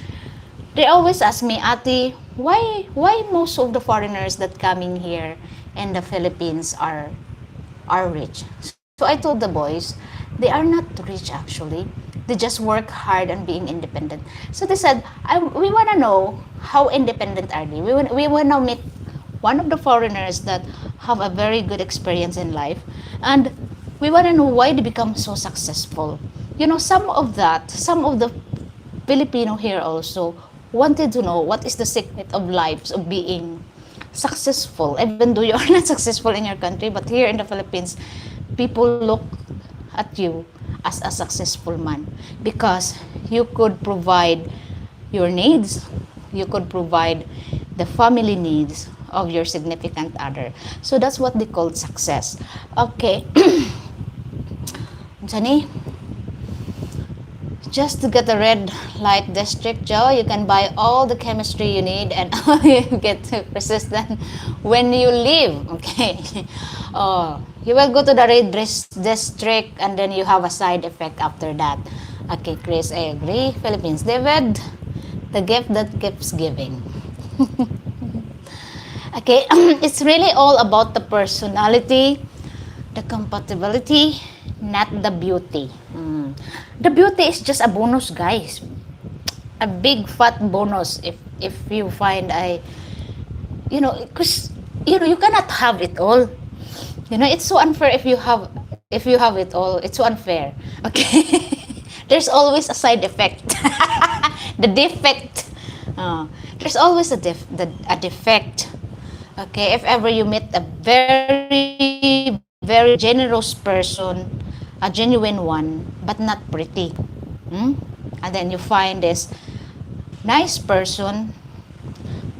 [SPEAKER 1] they always ask me, Ate, why most of the foreigners that coming here in the Philippines are rich? So I told the boys, they are not rich actually. They just work hard on being independent. So they said, we want to know how independent are they. We want to meet one of the foreigners that have a very good experience in life, and we want to know why they become so successful. Some of the Filipino here also wanted to know what is the secret of lives of being successful, even though you are not successful in your country. But here in the Philippines, people look at you as a successful man because you could provide your needs, you could provide the family needs of your significant other. So that's what they call success. Okay. Jani, just to get a red light district, Joe, you can buy all the chemistry you need and you get resistant when you leave. Okay. You will go to the red district and then you have a side effect after that. Okay, Chris, I agree. Philippines. David, the gift that keeps giving. Okay, it's really all about the personality, the compatibility, not the beauty. The beauty is just a bonus, guys. A big fat bonus if you find because you cannot have it all. It's so unfair if you have it all. It's so unfair. Okay, there's always a side effect, the defect. There's always a defect. Okay, if ever you meet a very, very generous person, a genuine one, but not pretty. And then you find this nice person,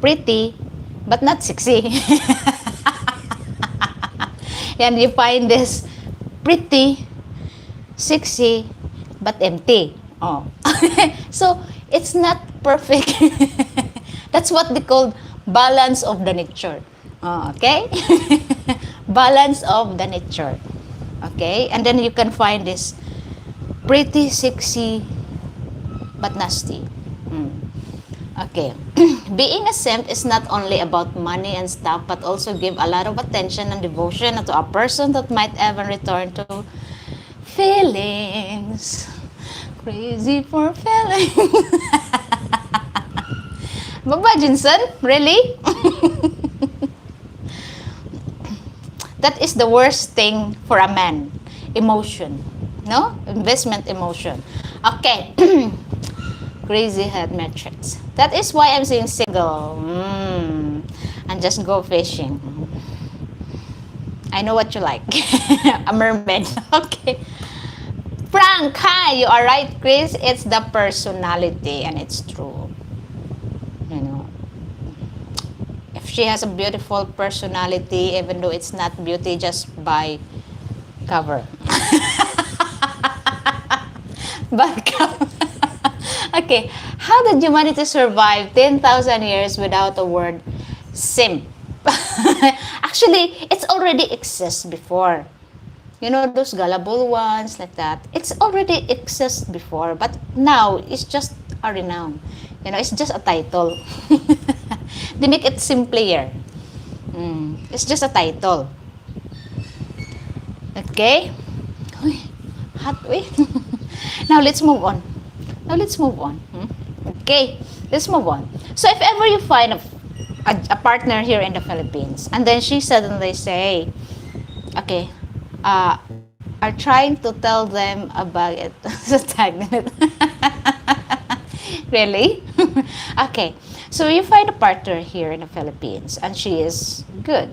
[SPEAKER 1] pretty, but not sexy. And you find this pretty, sexy, but empty. Oh. So, it's not perfect. That's what they call balance of the nature. Okay? Balance of the nature. Okay? And then you can find this pretty, sexy, but nasty. Okay. Being a simp is not only about money and stuff, but also give a lot of attention and devotion to a person that might ever return to feelings. Crazy for feelings. Baba Jinson? Really? That is the worst thing for a man. Emotion. No? Investment emotion. Okay. Crazy head metrics. That is why I'm saying single. And just go fishing. I know what you like. A mermaid. Okay. Frank, hi. You are right, Chris. It's the personality, and it's true. If she has a beautiful personality, even though it's not beauty, just buy cover. Buy cover. Okay, how did humanity survive 10,000 years without the word simp? Actually, it's already exists before. Those gullible ones like that. It's already exists before, but now it's just a renown. It's just a title. They make it simpler. It's just a title. Okay? Hot way. Now let's move on. Okay, let's move on. So if ever you find a partner here in the Philippines, and then she suddenly say, okay, are trying to tell them about it. Really? Okay, so you find a partner here in the Philippines, and she is good.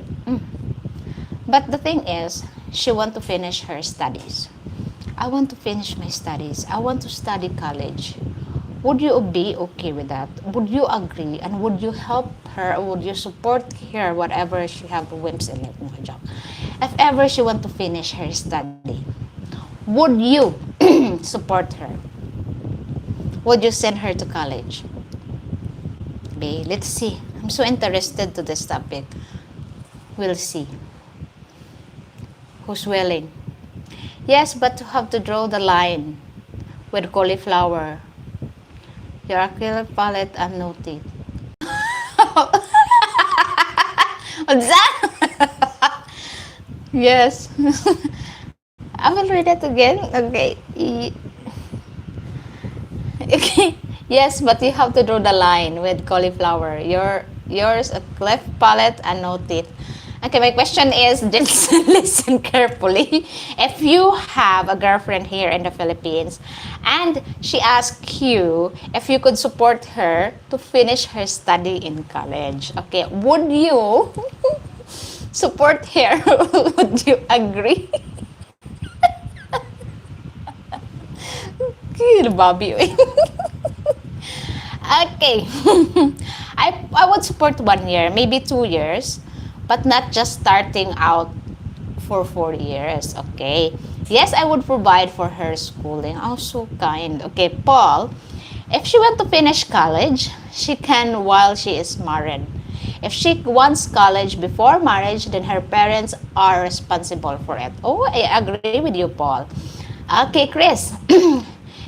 [SPEAKER 1] But the thing is, she want to finish her studies. I want to finish my studies. I want to study college. Would you be okay with that? Would you agree? And would you help her? Or would you support her, whatever she have whims in life? if ever she want to finish her study, would you support her? Would you send her to college? Okay, let's see. I'm so interested to this topic. We'll see. Who's willing? Yes, but you have to draw the line with cauliflower. Your acrylic palette and no teeth. What's that? Yes. I will read it again. Okay. Okay. Yes, but you have to draw the line with cauliflower. Yours a cleft palate and no teeth. Okay, my question is, just listen carefully. If you have a girlfriend here in the Philippines and she asks you if you could support her to finish her study in college, okay, would you support her? Would you agree? Bobby. Okay. I would support 1 year, maybe 2 years, but not just starting out for 4 years, okay? Yes, I would provide for her schooling. Oh, so kind. Okay, Paul, if she want to finish college, she can while she is married. If she wants college before marriage, then her parents are responsible for it. Oh, I agree with you, Paul. Okay, Chris.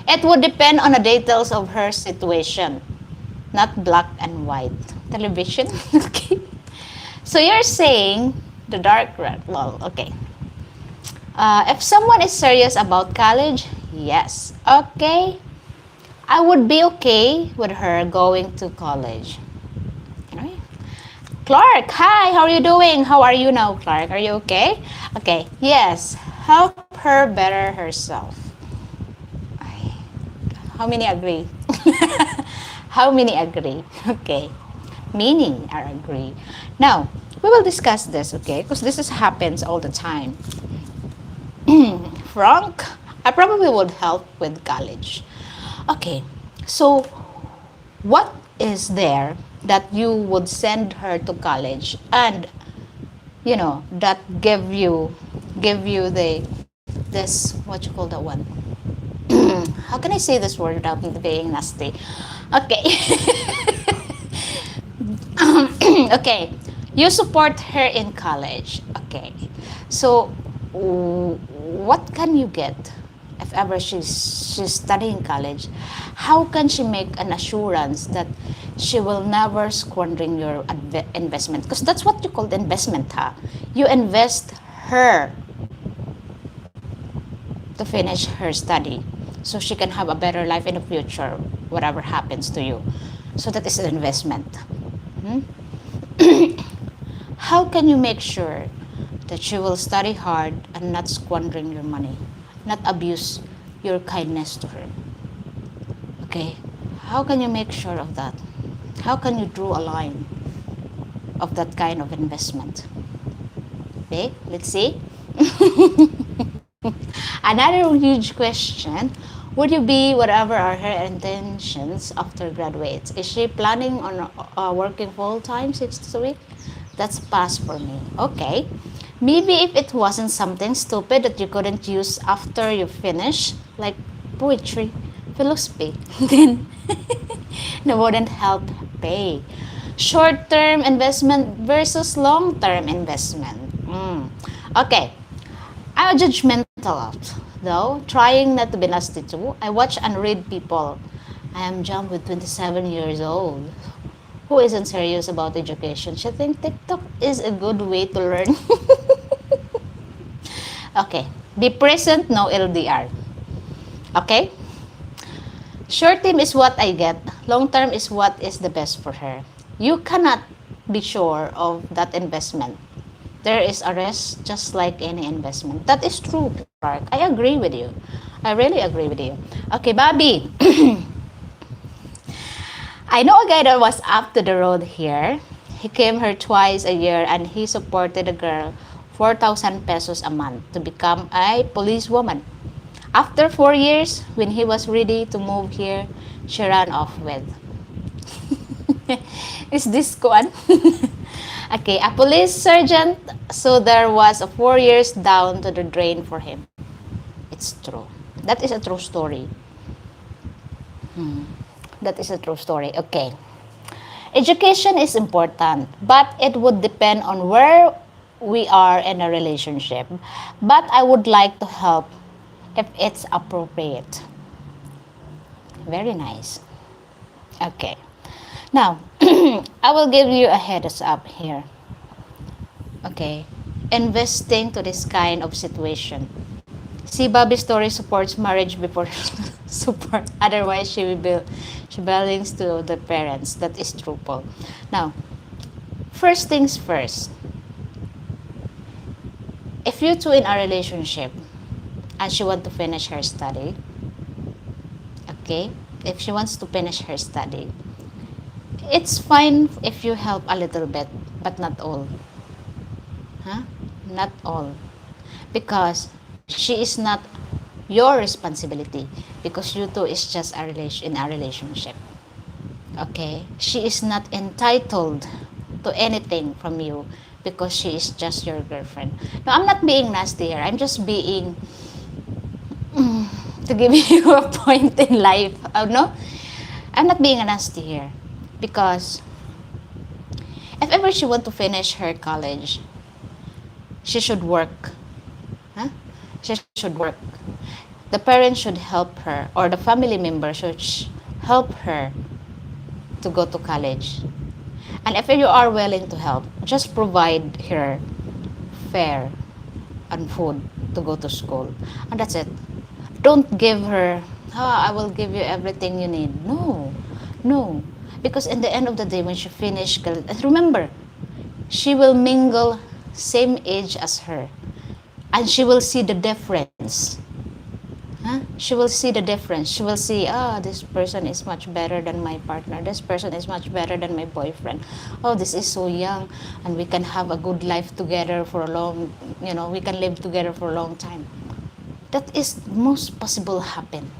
[SPEAKER 1] It would depend on the details of her situation, not black and white. Television? Okay. So you're saying the dark red. Well, okay. If someone is serious about college, yes. Okay. I would be okay with her going to college. Right? Clark, hi, how are you doing? How are you now, Clark? Are you okay? Okay, yes. Help her better herself. How many agree? How many agree? Okay. Many are agree. Now, we will discuss this, okay? Because this happens all the time. Frank, I probably would help with college. Okay. So, what is there that you would send her to college and that give you this, what you call that one? How can I say this word without being nasty? Okay. Okay. You support her in college. Okay. So, what can you get if ever she's studying college? How can she make an assurance that she will never squandering your investment? Because that's what you call the investment, huh? You invest her to finish her study so she can have a better life in the future, whatever happens to you. So that is an investment. How can you make sure that she will study hard and not squandering your money, not abuse your kindness to her? Okay, how can you make sure of that? How can you draw a line of that kind of investment? Okay, let's see. Another huge question, would you be whatever are her intentions after graduates? Is she planning on working full-time 6 days a week? That's pass for me. Okay. Maybe if it wasn't something stupid that you couldn't use after you finish, like poetry, philosophy, then it wouldn't help pay. Short-term investment versus long-term investment. Okay. I'm judgmental out, though, trying not to be nasty too. I watch and read people. I am John with 27 years old. Who isn't serious about education? She thinks TikTok is a good way to learn. Okay. Be present, no LDR. Okay? Short term is what I get. Long term is what is the best for her. You cannot be sure of that investment. There is a risk just like any investment. That is true, Clark. I agree with you. I really agree with you. Okay, Bobby. I know a guy that was up to the road here. He came here twice a year and he supported a girl 4,000 pesos a month to become a policewoman. After 4 years, when he was ready to move here, she ran off with. Is this one? Okay, a police sergeant, so there was a 4 years down to the drain for him. It's true. That is a true story. That is a true story. Okay. Education is important, but it would depend on where we are in a relationship. But I would like to help if it's appropriate. Very nice. Okay. Now, I will give you a heads up here. Okay. Investing to this kind of situation. See, Bobby's story supports marriage before support. Otherwise, she belongs to the parents. That is true, Paul. Now, first things first. If you two in a relationship and she want to finish her study, okay? If she wants to finish her study, it's fine if you help a little bit, but not all. Huh? Not all. Because she is not your responsibility, because you two is just in a relationship. Okay? She is not entitled to anything from you because she is just your girlfriend. No, I'm not being nasty here. I'm just being to give you a point in life. No? I'm not being nasty here because if ever she want to finish her college, she should work. Huh? She should work. The parents should help her, or the family member should help her to go to college. And if you are willing to help, just provide her fare and food to go to school. And that's it. Don't give her, I will give you everything you need. No, no. Because in the end of the day, when she finishes, remember, she will mingle same age as her. And she will see the difference. Huh? She will see the difference. She will see, this person is much better than my partner. This person is much better than my boyfriend. Oh, this is so young, and we can have a good life together for a long, we can live together for a long time. That is most possible happen.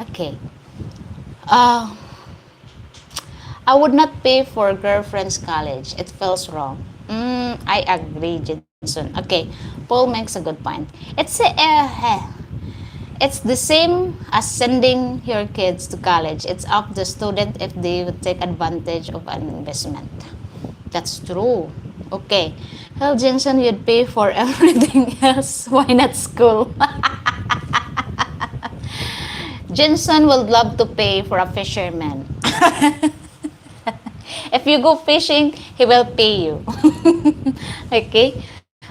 [SPEAKER 1] Okay. I would not pay for girlfriend's college. It feels wrong. I agree, Jensen. Okay, Paul makes a good point. It's the same as sending your kids to college. It's up to the student if they would take advantage of an investment. That's true. Okay. Well, Jensen, you'd pay for everything else. Why not school? Jensen would love to pay for a fisherman. If you go fishing, he will pay you. Okay?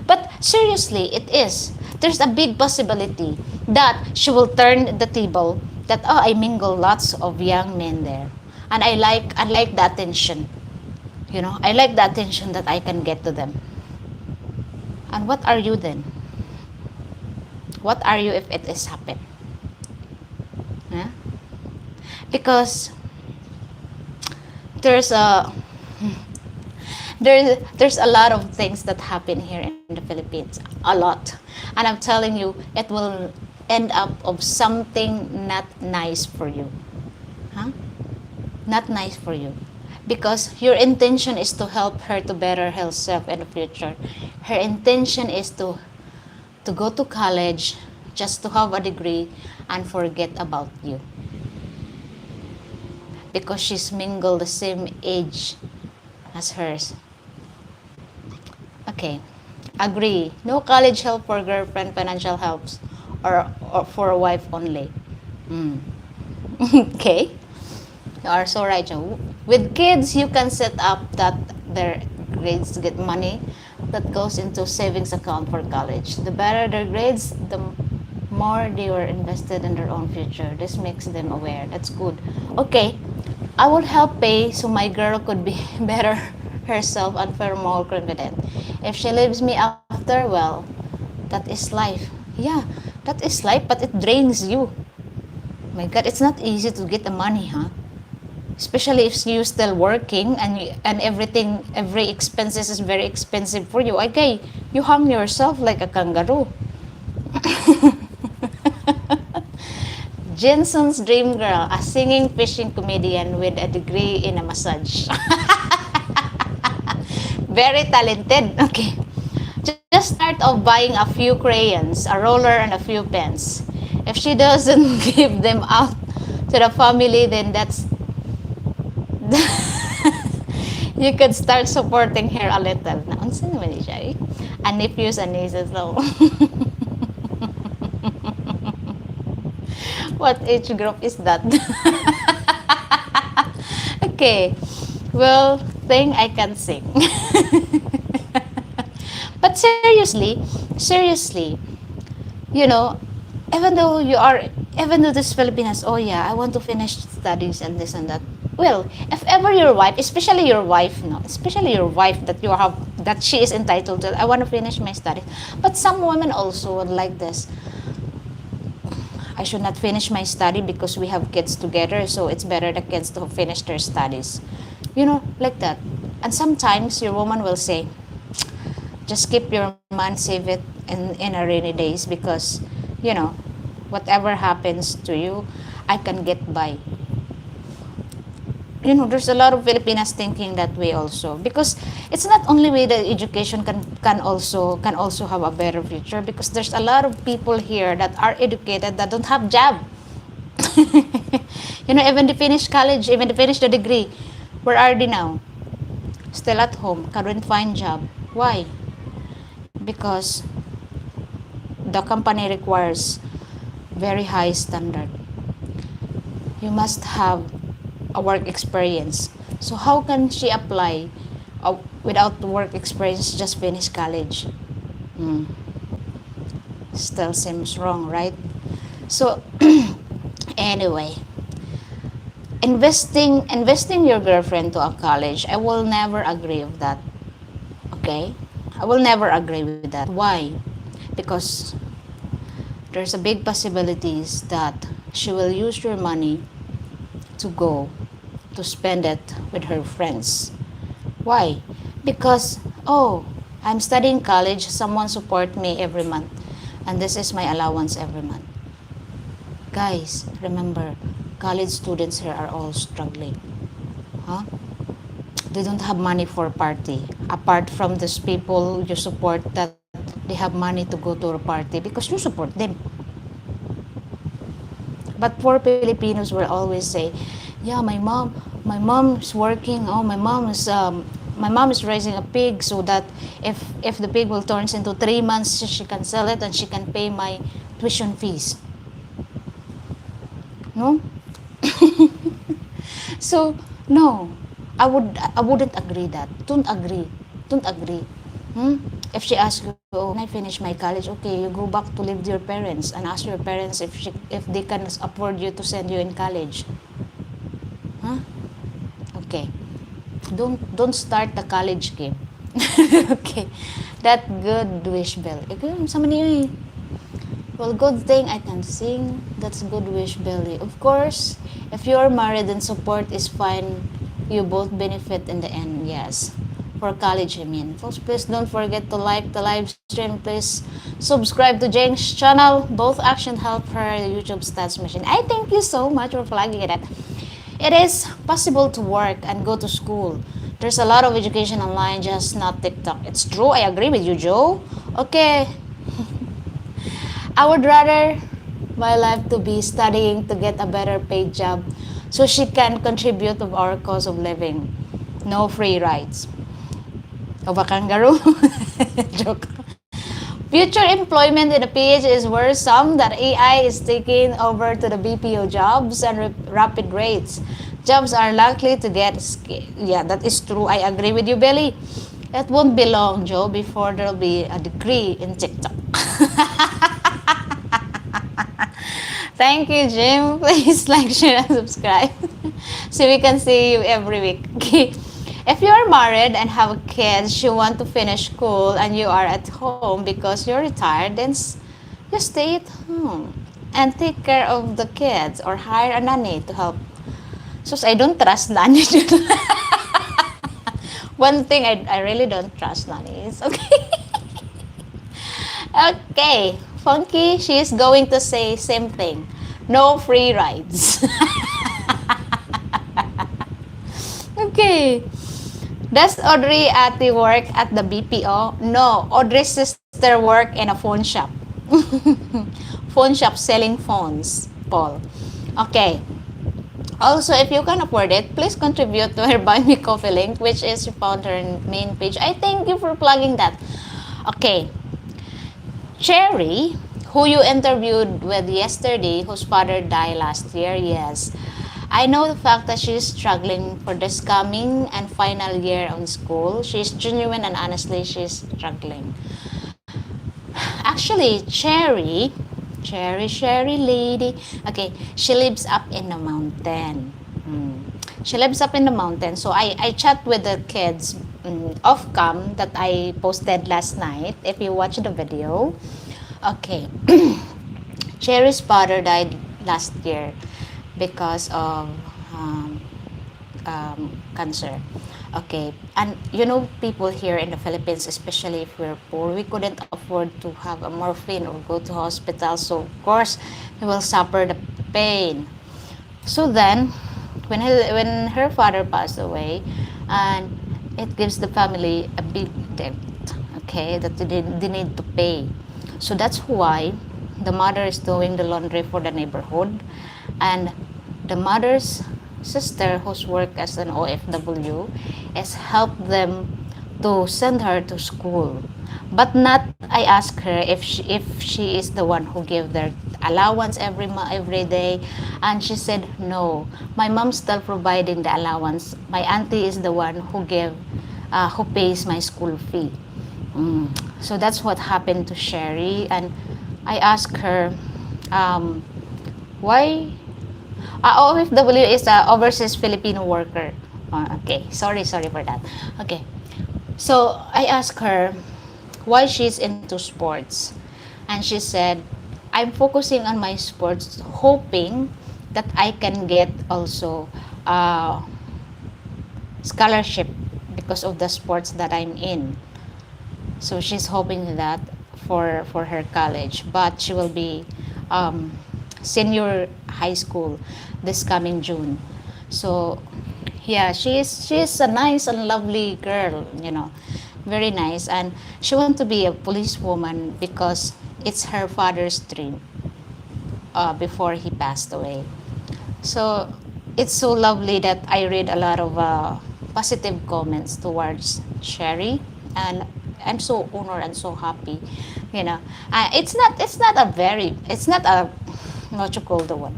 [SPEAKER 1] But seriously, it is. There's a big possibility that she will turn the table that, I mingle lots of young men there. And I like the attention. I like the attention that I can get to them. And what are you then? What are you if it is happen? Huh? Because there's a lot of things that happen here in the Philippines, a lot, and I'm telling you, it will end up of something not nice for you, not nice for you, because your intention is to help her to better herself in the future. Her intention is to go to college just to have a degree and forget about you. Because she's mingled the same age as hers. Okay, agree. No college help for girlfriend, financial helps, or for a wife only. Okay, you are so right, Joe. With kids, you can set up that their grades to get money that goes into savings account for college. The better their grades, the more they were invested in their own future. This makes them aware. That's good. Okay, I would help pay so my girl could be better herself and feel more confident. If she leaves me after, well, that is life. Yeah, that is life, but it drains you. My God, it's not easy to get the money, especially if you're still working and every expenses is very expensive for you. Okay, you hung yourself like a kangaroo. Jensen's dream girl, a singing fishing comedian with a degree in a massage. Very talented. Okay. Just start off buying a few crayons, a roller, and a few pens. If she doesn't give them out to the family, then that's you could start supporting her a little. Naunsa naman ni siya eh. And nephews and nieces so. What age group is that? Okay. Well, think I can sing. But seriously, you know, even though this Filipinas, oh yeah, I want to finish studies and this and that. Well, if ever your wife, especially your wife, no, especially your wife that you have, that she is entitled to, I want to finish my studies. But some women also would like this. I should not finish my study because we have kids together, so it's better the kids to finish their studies. You know, like that. And sometimes your woman will say, just keep your money, save it in a rainy days because, you know, whatever happens to you, I can get by. You know, there's a lot of Filipinas thinking that way also because it's not only way that education can also have a better future because there's a lot of people here that are educated that don't have job. You know, even they finish college, even they finish the degree, where are they now? Still at home, can't find job. Why? Because the company requires very high standard. You must have a work experience. So how can she apply without work experience, just finish college? Still seems wrong, right? So anyway, investing your girlfriend to a college, I will never agree with that. Okay? I will never agree with that. Why? Because there's a big possibilities that she will use your money to go to spend it with her friends. Why? Because, oh, I'm studying college, someone support me every month, and this is my allowance every month. Guys, remember, college students here are all struggling. Huh? They don't have money for party. Apart from these people you support that they have money to go to a party because you support them. But poor Filipinos will always say, yeah, my mom is working. Oh, my mom is raising a pig so that if the pig will turns into 3 months, she can sell it and she can pay my tuition fees. No? So, no. I wouldn't agree that. Don't agree. If she asks you, oh, when I finish my college, okay, you go back to live with your parents and ask your parents if they can afford you to send you in college. Huh? Okay. Don't start the college game. Okay. That good wish bell. Well, good thing I can sing. That's good wish belly. Of course, if you're married and support is fine, you both benefit in the end. Yes. For college, I mean. Folks, please don't forget to like the live stream. Please subscribe to Jane's channel. Both action help her YouTube stats machine. I thank you so much for flagging it. It is possible to work and go to school. There's a lot of education online, just not TikTok. It's true. I agree with you, Joe. Okay. I would rather my life to be studying to get a better paid job so she can contribute to our cost of living. No free rides. Of a kangaroo? Joke. Future employment in the PH is worrisome that AI is taking over to the BPO jobs and rapid rates. Jobs are likely to get yeah, that is true. I agree with you, Billy. It won't be long, Joe, before there'll be a degree in TikTok. Thank you, Jim. Please like, share, and subscribe so we can see you every week. Okay. If you're married and have kids, you want to finish school and you are at home because you're retired, then you stay at home and take care of the kids or hire a nanny to help. So I don't trust nannies. One thing I really don't trust nannies. Okay. Okay. Funky, she is going to say same thing. No free rides. Okay. Does Audrey Ati work at the BPO? No. Audrey's sister work in a phone shop. Phone shop selling phones, Paul. Okay. Also, if you can afford it, please contribute to her Buy Me Coffee link, which is found her main page. I thank you for plugging that. Okay. Cherry, who you interviewed with yesterday, whose father died last year, yes. I know the fact that she's struggling for this coming and final year on school. She's genuine and honestly, she's struggling. Actually, Cherry lady. Okay, she lives up in the mountain. She lives up in the mountain. So I chat with the kids off cam that I posted last night. If you watch the video. Okay. Cherry's father died last year because of cancer. Okay, and you know, people here in the Philippines, especially if we're poor, we couldn't afford to have a morphine or go to hospital. So of course, we will suffer the pain. So then, when her father passed away, and it gives the family a big debt. Okay, that they need to pay. So that's why the mother is doing the laundry for the neighborhood, and the mother's sister, who's work as an OFW, is help them to send her to school. But not, I asked her if she is the one who give their allowance every day, and she said no. My mom's still providing the allowance. My auntie is the one who pays my school fee. So that's what happened to Sherry, and I asked her, why OFW is a overseas Filipino worker. Okay, sorry for that. Okay, so I asked her why she's into sports, and she said, I'm focusing on my sports, hoping that I can get also scholarship because of the sports that I'm in. So she's hoping that for her college, but she will be senior high school this coming June. So yeah, she's a nice and lovely girl, very nice, and she wants to be a policewoman because it's her father's dream before he passed away. So it's so lovely that I read a lot of positive comments towards Sherry, and I'm so honored and so happy. It's not a what you call the one,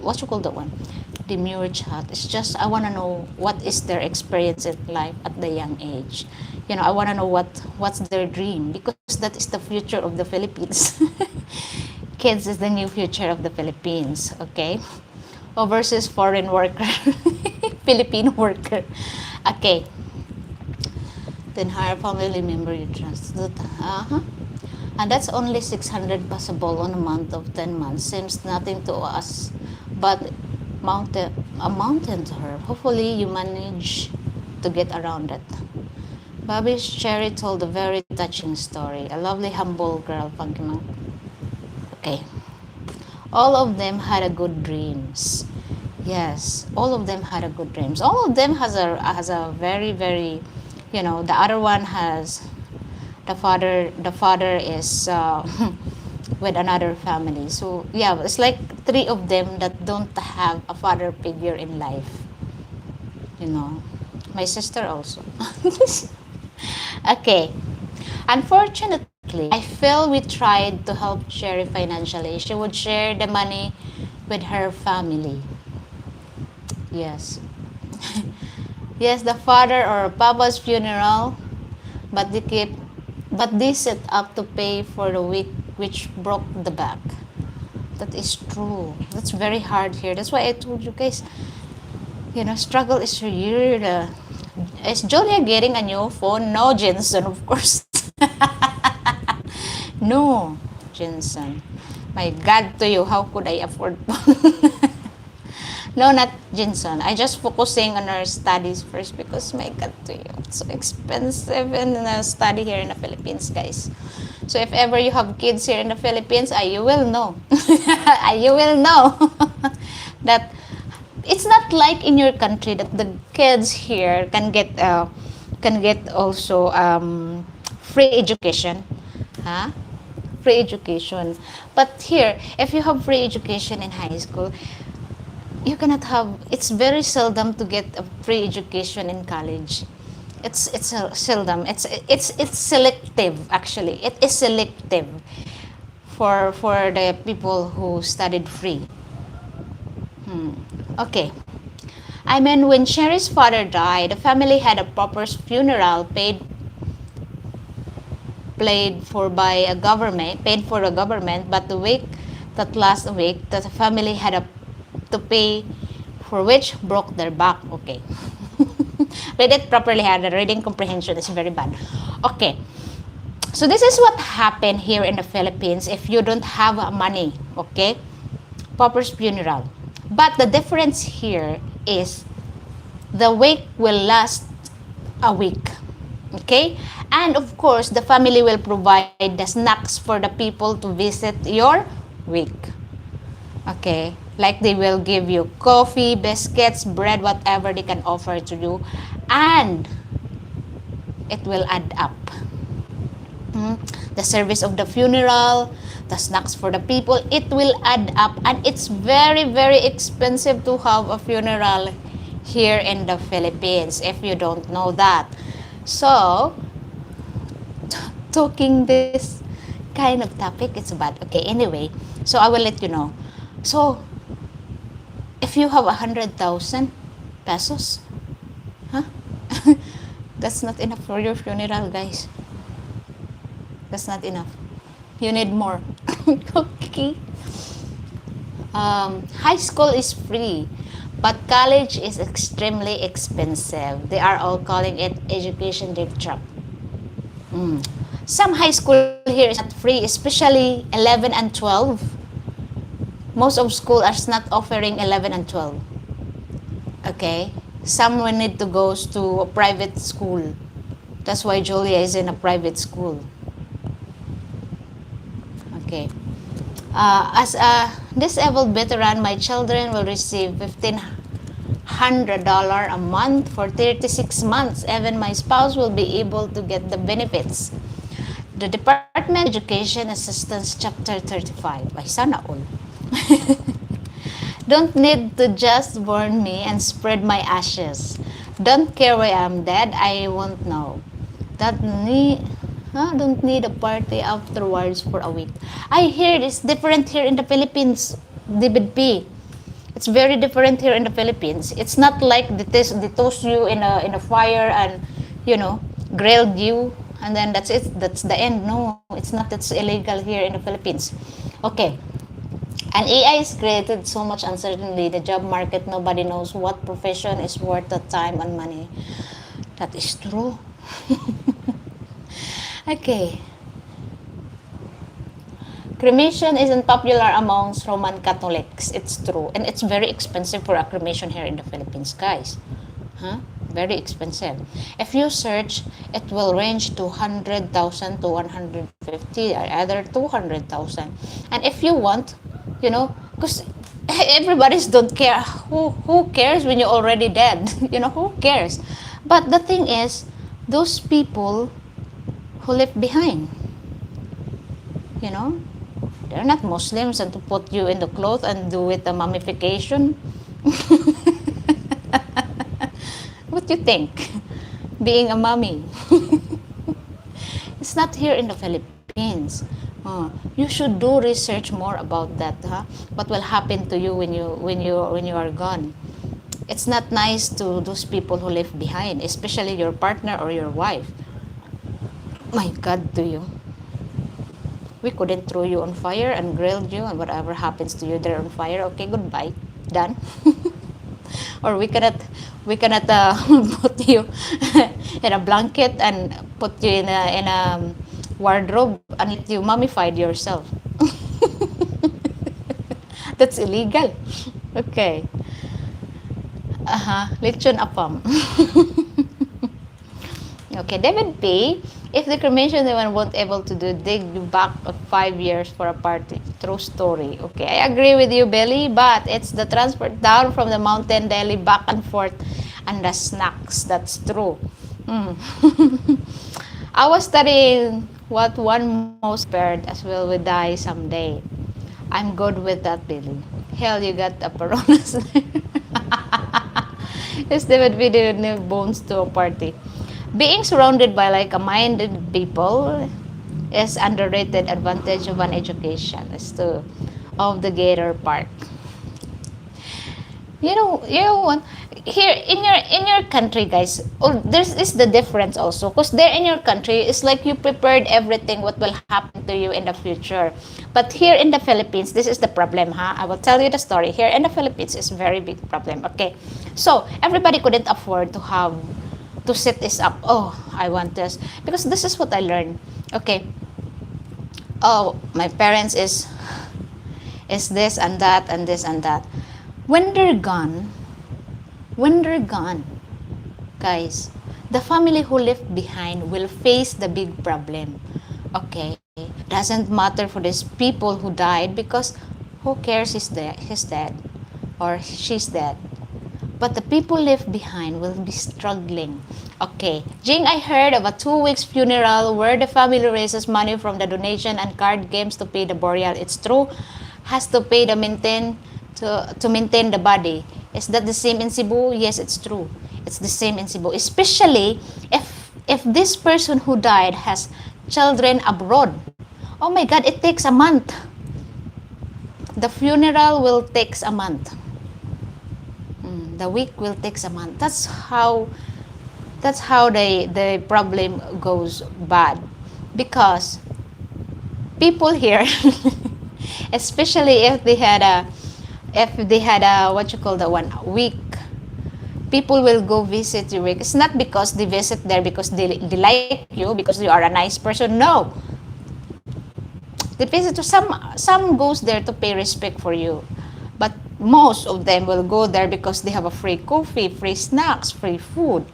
[SPEAKER 1] what you call the one, demure chat. It's just I want to know what is their experience in life at the young age. I want to know what's their dream, because that is the future of the Philippines. Kids is the new future of the Philippines. Okay, versus foreign worker, Filipino worker. Okay. Then hire family member you trust. And that's only 600 possible on a month of 10 months. Seems nothing to us, but a mountain to her. Hopefully you manage to get around it. Bobby Cherry told a very touching story. A lovely, humble girl, Funky Monk. Okay. All of them had a good dreams. Yes, all of them had a good dreams. All of them has a very, very, the other one has the father is with another family. So yeah, it's like three of them that don't have a father figure in life. My sister also. Okay. Unfortunately, I feel we tried to help Sherry financially. She would share the money with her family. Yes. Yes, the father or papa's funeral, but they set up to pay for the week which broke the back. That is true. That's very hard here. That's why I told you guys, struggle is real. Is Julia getting a new phone? No, Jensen, of course. No, Jensen. My God to you, how could I afford phone? No, not Jinson. I just focusing on our studies first because my God, to you, it's so expensive in study here in the Philippines, guys. So if ever you have kids here in the Philippines, you will know. You will know that it's not like in your country that the kids here can get also free education, huh? Free education. But here, if you have free education in high school, you cannot have. It's very seldom to get a free education in college. It's seldom. It's selective actually. It is selective for the people who studied free. Okay. I mean, when Sherry's father died, the family had a proper funeral paid for the government, but the week that last week, the family had to pay for which broke their back. Okay. Read it properly. The reading comprehension is very bad. Okay. So this is what happened here in the Philippines if you don't have money. Okay. Pauper's funeral. But the difference here is the wake will last a week. Okay? And of course, the family will provide the snacks for the people to visit your wake. Okay? Like they will give you coffee, biscuits, bread, whatever they can offer to you. And it will add up. The service of the funeral, the snacks for the people, it will add up. And it's very, very expensive to have a funeral here in the Philippines, if you don't know that. So, talking this kind of topic, it's bad. Okay, anyway, so I will let you know. So, if you have 100,000 pesos, huh? That's not enough for your funeral, guys. That's not enough. You need more. Okay. High school is free, but college is extremely expensive. They are all calling it education debt trap. Some high school here is not free, especially 11 and 12. Most of school are not offering 11 and 12. Okay? Some will need to go to a private school. That's why Julia is in a private school. Okay. As a disabled veteran, my children will receive $1,500 a month for 36 months. Even my spouse will be able to get the benefits. The Department of Education Assistance Chapter 35. Ay, sana all. Don't need to just burn me and spread my ashes. Don't care where I'm dead, I won't know. Don't need a party afterwards for a week. I hear it's different here in the Philippines, David P. It's very different here in the Philippines. It's not like they toast you in a fire and, grilled you and then that's it. That's the end. No, it's not. That's illegal here in the Philippines. Okay. And AI has created so much uncertainty. The job market, nobody knows what profession is worth the time and money. That is true. Okay. Cremation isn't popular amongst Roman Catholics. It's true. And it's very expensive for a cremation here in the Philippines, guys. Very expensive. If you search, it will range to 100,000 to 150 or either 200,000. And if you want, because everybody's don't care. Who cares when you're already dead? Who cares? But the thing is, those people who left behind, they're not Muslims and to put you in the cloth and do it a mummification. What do you think? Being a mummy. It's not here in the Philippines. You should do research more about that. What will happen to you when you are gone? It's not nice to those people who left behind, especially your partner or your wife. My God, to you. We couldn't throw you on fire and grill you and whatever happens to you there on fire. Okay, goodbye. Done. Or we cannot put you in a blanket and put you in a wardrobe and let you mummified yourself. That's illegal. Okay. Lechon apam. Okay, David P. If the cremation they won't able to do, dig back 5 years for a party. True story. Okay, I agree with you, Billy, but it's the transport down from the mountain daily back and forth and the snacks. That's true. Mm. I was studying what one most prepared as well will die someday. I'm good with that, Billy. Hell, you got a piranhas. Yes, they would be the new bones to a party. Being surrounded by like a minded people is underrated advantage of an education. Is to of the Gator Park. You know what? Here in your country, guys, oh, there's is the difference also. Because there in your country, it's like you prepared everything what will happen to you in the future. But here in the Philippines, this is the problem, huh? I will tell you the story. Here in the Philippines, is very big problem. Okay, so everybody couldn't afford to set this up. Oh, I want this because this is what I learned. Okay. Oh, my parents is this and that and this and that. When they're gone, when they're gone, guys, the family who left behind will face the big problem. Okay, doesn't matter for these people who died because who cares he's dead or she's dead. But the people left behind will be struggling. Okay, Jing, I heard of a 2 weeks funeral where the family raises money from the donation and card games to pay the burial. It's true, has to pay the maintain to maintain the body. Is that the same in Cebu? Yes, it's true. It's the same in Cebu, especially if this person who died has children abroad. Oh my God, it takes a month. The funeral will takes a month. The week will takes a month. That's how the problem goes bad because people here, especially if they had a what you call the one week, people will go visit your week. It's not because they visit there because they like you because you are a nice person. No, they visit to some goes there to pay respect for you, but most of them will go there because they have a free coffee, free snacks, free food.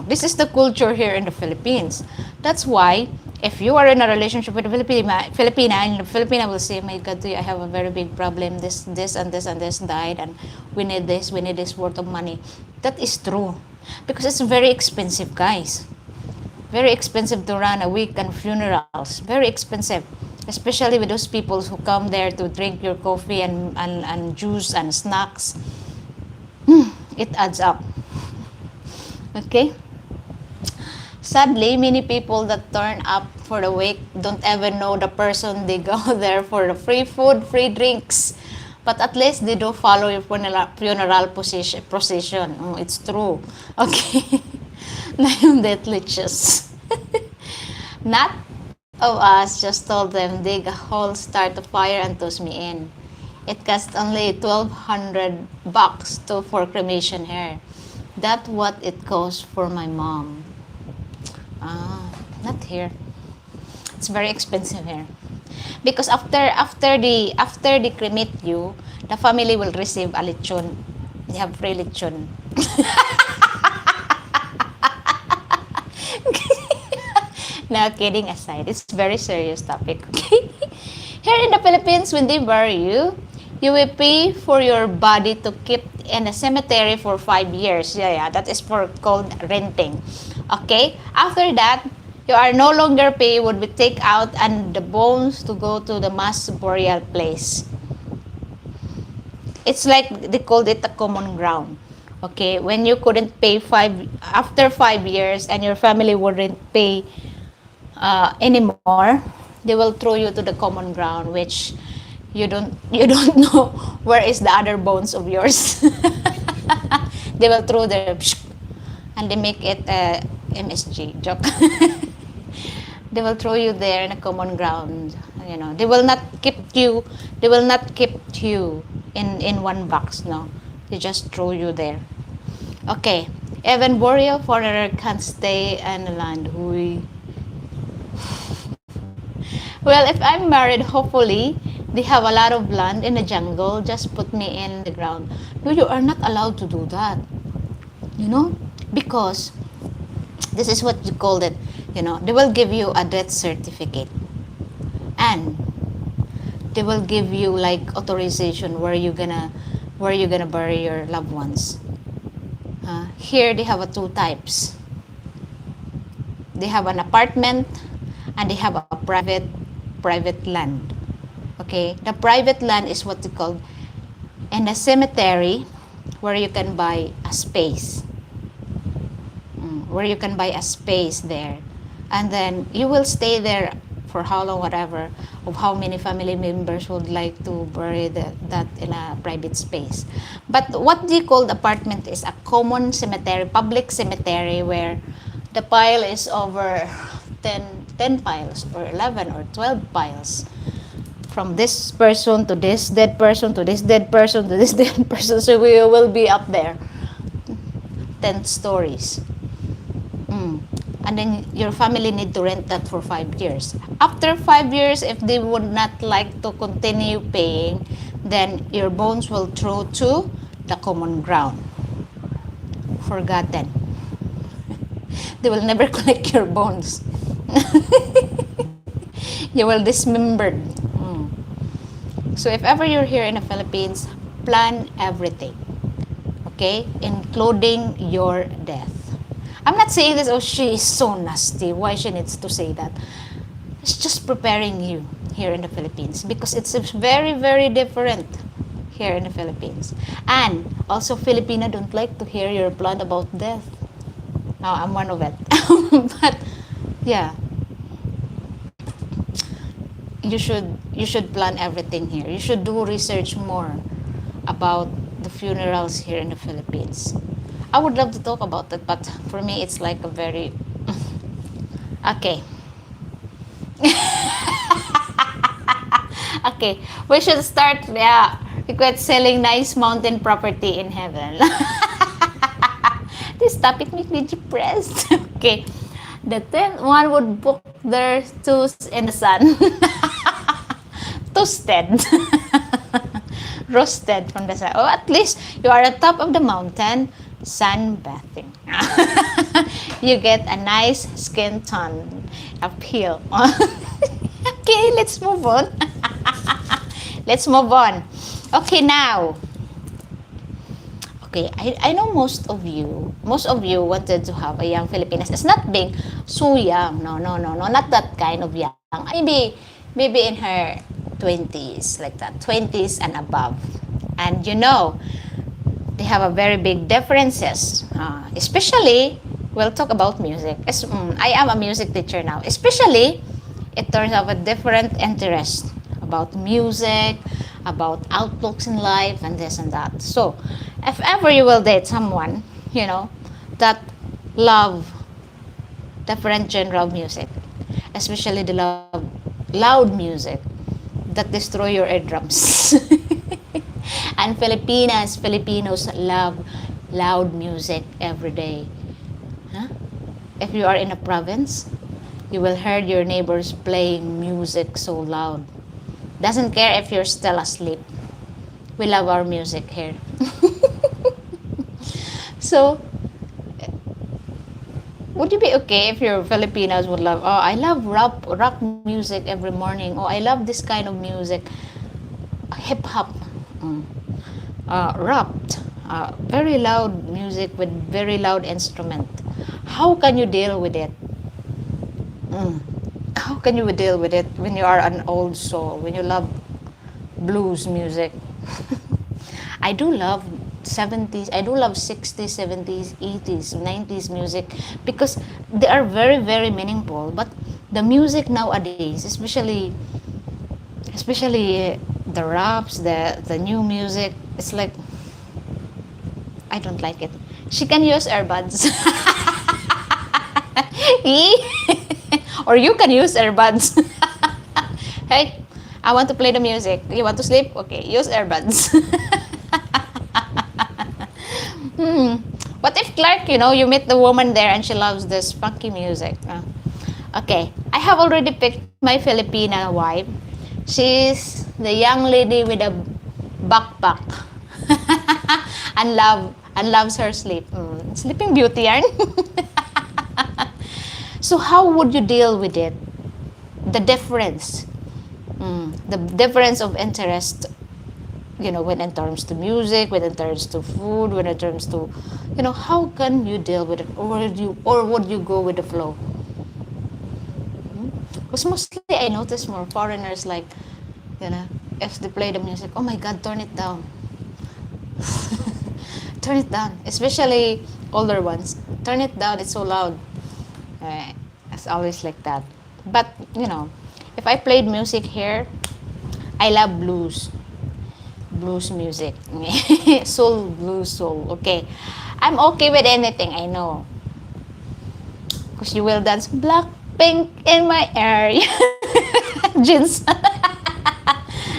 [SPEAKER 1] This is the culture here in the Philippines. That's why if you are in a relationship with a Filipina, and the Filipina will say, my God, I have a very big problem. This, and this, and this died, and we need this worth of money. That is true. Because it's very expensive, guys. Very expensive to run a weekend funerals. Very expensive. Especially with those people who come there to drink your coffee and juice and snacks. It adds up. Okay? Sadly, many people that turn up for the wake don't even know the person. They go there for the free food, free drinks. But at least they do follow your funeral procession. It's true. Okay. Na yung death leeches. Not of us just told them dig a hole, start a fire, and toss me in. It cost only $1,200 for cremation here. That's what it costs for my mom. Not here. It's very expensive here. Because after they cremate you, the family will receive a lechon. They have free lechon. Now, kidding aside, it's a very serious topic. Okay? Here in the Philippines, when they bury you, you will pay for your body to keep in a cemetery for 5 years. Yeah, that is for called renting. Okay? After that, you are no longer pay would be take out and the bones to go to the mass burial place. It's like they called it a common ground. Okay? When you couldn't pay after 5 years and your family wouldn't pay anymore, they will throw you to the common ground, which you don't know where is the other bones of yours. They will throw their and they make it MSG joke. They will throw you there in a common ground. They will not keep you. They will not keep you in one box. No, they just throw you there. Okay, even burial foreigner can't stay in the land. Well, if I'm married, hopefully They have a lot of land in the jungle. Just put me in the ground. No, you are not allowed to do that. You know, because this is what you call it. You know, they will give you a death certificate, and they will give you like authorization where you gonna bury your loved ones. Here they have two types. They have an apartment, and they have a private land. Okay, the private land is what they call in a cemetery, where you can buy a space. Where you can buy a space there, and then you will stay there for how long, whatever, of how many family members would like to bury that in a private space. But what they call the apartment is a common cemetery, public cemetery, where the pile is over 10 piles or 11 or 12 piles, from this person to this dead person to this dead person to this dead person. So we will be up there 10 stories. And then your family need to rent that for 5 years. After 5 years, if they would not like to continue paying, then your bones will throw to the common ground. Forgotten. They will never collect your bones. You will dismembered. So if ever you're here in the Philippines, plan everything. Okay? Including your death. I'm not saying this, oh, she is so nasty. Why she needs to say that? It's just preparing you here in the Philippines, because it's very, very different here in the Philippines. And also, Filipina don't like to hear your plan about death. Now, I'm one of it. But, yeah. You should plan everything here. You should do research more about the funerals here in the Philippines. I would love to talk about that, but for me, it's like a very... Okay. Okay, we should start, with selling nice mountain property in heaven. This topic makes me depressed. Okay. The 10th one would book their toes in the sun. Toasted. Roasted from the sun. Oh, at least you are at the top of the mountain, sunbathing. You get a nice skin tone uphill. Okay, let's move on. Let's move on. Okay, now. Okay, I know most of you wanted to have a young Filipinas. It's not being so young. No, not that kind of young. Maybe in her 20s, like that, 20s and above. And they have a very big differences. Especially, we'll talk about music. I am a music teacher now. Especially, it turns out a different interest about music, about outlooks in life, and this and that. So, if ever you will date someone, that love different genre of music, especially the loud music that destroy your eardrums. And Filipinos love loud music every day. If you are in a province, you will hear your neighbors playing music so loud. Doesn't care if you're still asleep. We love our music here. So, would you be okay if your Filipinos would love, I love rock music every morning. I love this kind of music. Hip-hop. Rapped. Very loud music with very loud instrument. How can you deal with it? How can you deal with it when you are an old soul, when you love blues music? I do love 70s, I do love 60s, 70s, 80s, 90s music, because they are very, very meaningful. But the music nowadays, especially the raps, the new music, it's like, I don't like it. She can use earbuds. Or you can use earbuds. Hey, I want to play the music. You want to sleep? Okay, use earbuds. What if Clark, you meet the woman there and she loves this funky music? Okay, I have already picked my Filipina wife. She's The young lady with a backpack and loves her sleep. Sleeping Beauty yarn. So how would you deal with it? The difference. The difference of interest, when in terms to music, when in terms to food, when in terms to, how can you deal with it? Or would you go with the flow? Because mostly I notice more foreigners like, if they play the music, oh my God, turn it down. Turn it down. Especially older ones. Turn it down, it's so loud. It's always like that. But, if I played music here, I love blues. Blues music. Soul, blues, soul. Okay. I'm okay with anything, I know. Because you will dance black pink in my area. Jeans.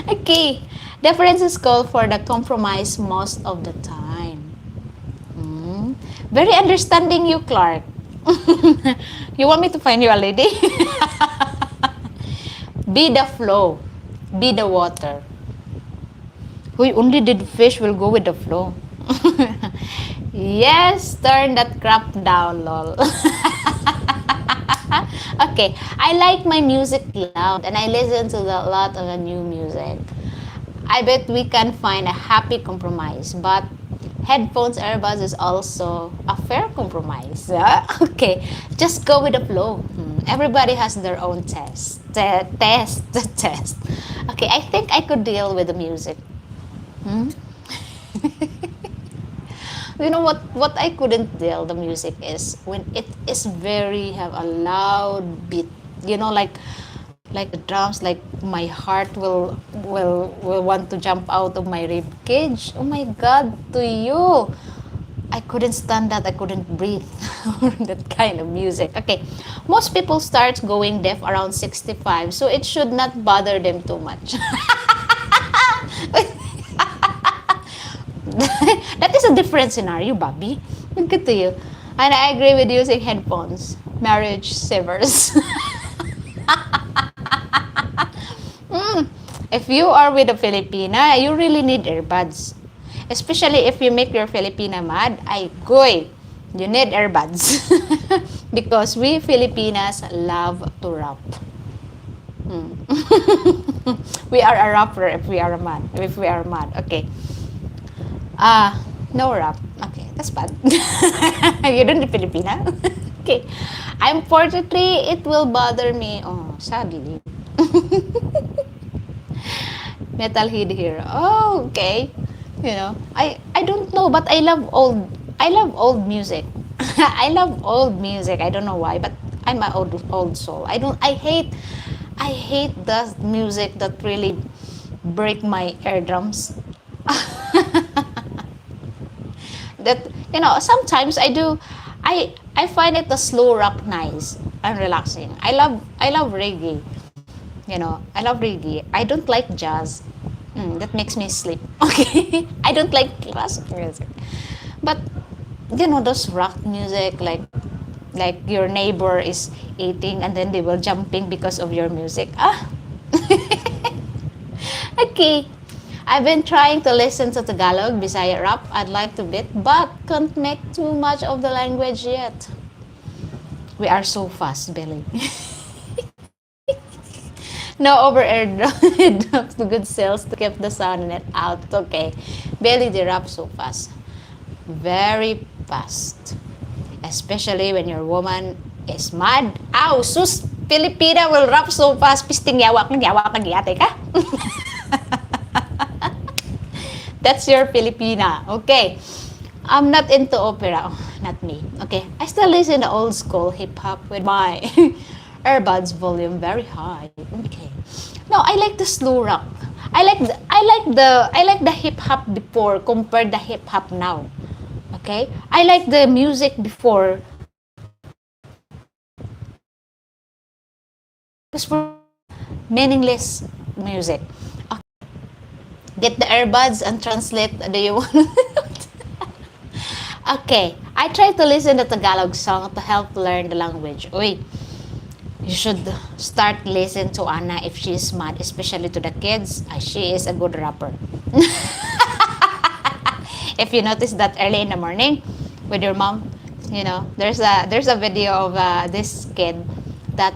[SPEAKER 1] Okay. Differences call for the compromise most of the time. Very understanding you, Clark. You want me to find you a lady? Be the flow. Be the water. Who only did fish will go with the flow. Yes, turn that crap down, lol. Okay, I like my music loud and I listen to a lot of new music. I bet we can find a happy compromise, but headphones, earbuds is also a fair compromise. Okay, just go with the flow. Everybody has their own test. Test. Okay, I think I could deal with the music. You know what I couldn't deal the music is when it is very have a loud beat. Like the drums, like my heart will want to jump out of my rib cage. Oh my God, to you. I couldn't stand that. I couldn't breathe. That kind of music. Okay, most people start going deaf around 65, so it should not bother them too much. That is a different scenario, Bobby. Good to you. And I agree with using headphones. Marriage severs. If you are with a Filipina, you really need earbuds. Especially if you make your Filipina mad, ay goy, you need earbuds. Because we Filipinas love to rap. We are a rapper if we are mad. If we are mad, okay. No rap. Okay, that's bad. You don't need Filipina? Okay. Unfortunately, it will bother me. Oh, sadly. Metalhead here. Oh, okay. I don't know, but I love old music. I love old music. I don't know why, but I'm an old soul. I hate the music that really break my eardrums. That sometimes I find it the slow rock nice and relaxing. I love reggae. I love reggae. I don't like jazz. That makes me sleep. Okay. I don't like classic music. But those rock music, like your neighbor is eating and then they will jumping because of your music. Okay. I've been trying to listen to Tagalog, Bisaya rap. I'd like to bit, but can't make too much of the language yet. We are so fast, Billy. No over-air drops to good sales to keep the sound in it out. Okay. Billy, they rap so fast. Very fast. Especially when your woman is mad. Ow, sus! Filipina will rap so fast. Pisting yawa ka giyate ka. That's your Filipina. Okay. I'm not into opera. Oh, not me. Okay. I still listen to old school hip-hop with my earbuds volume very high. Okay. No, I like the slow rock. I like the hip-hop before compared the hip-hop now. Okay? I like the music before. Because for meaningless music. Get the earbuds and translate. Do you want? Okay. I try to listen to Tagalog song to help learn the language. Uy, You should start listening to Anna if she is mad, especially to the kids. She is a good rapper. If you notice that early in the morning with your mom, there's a video of this kid that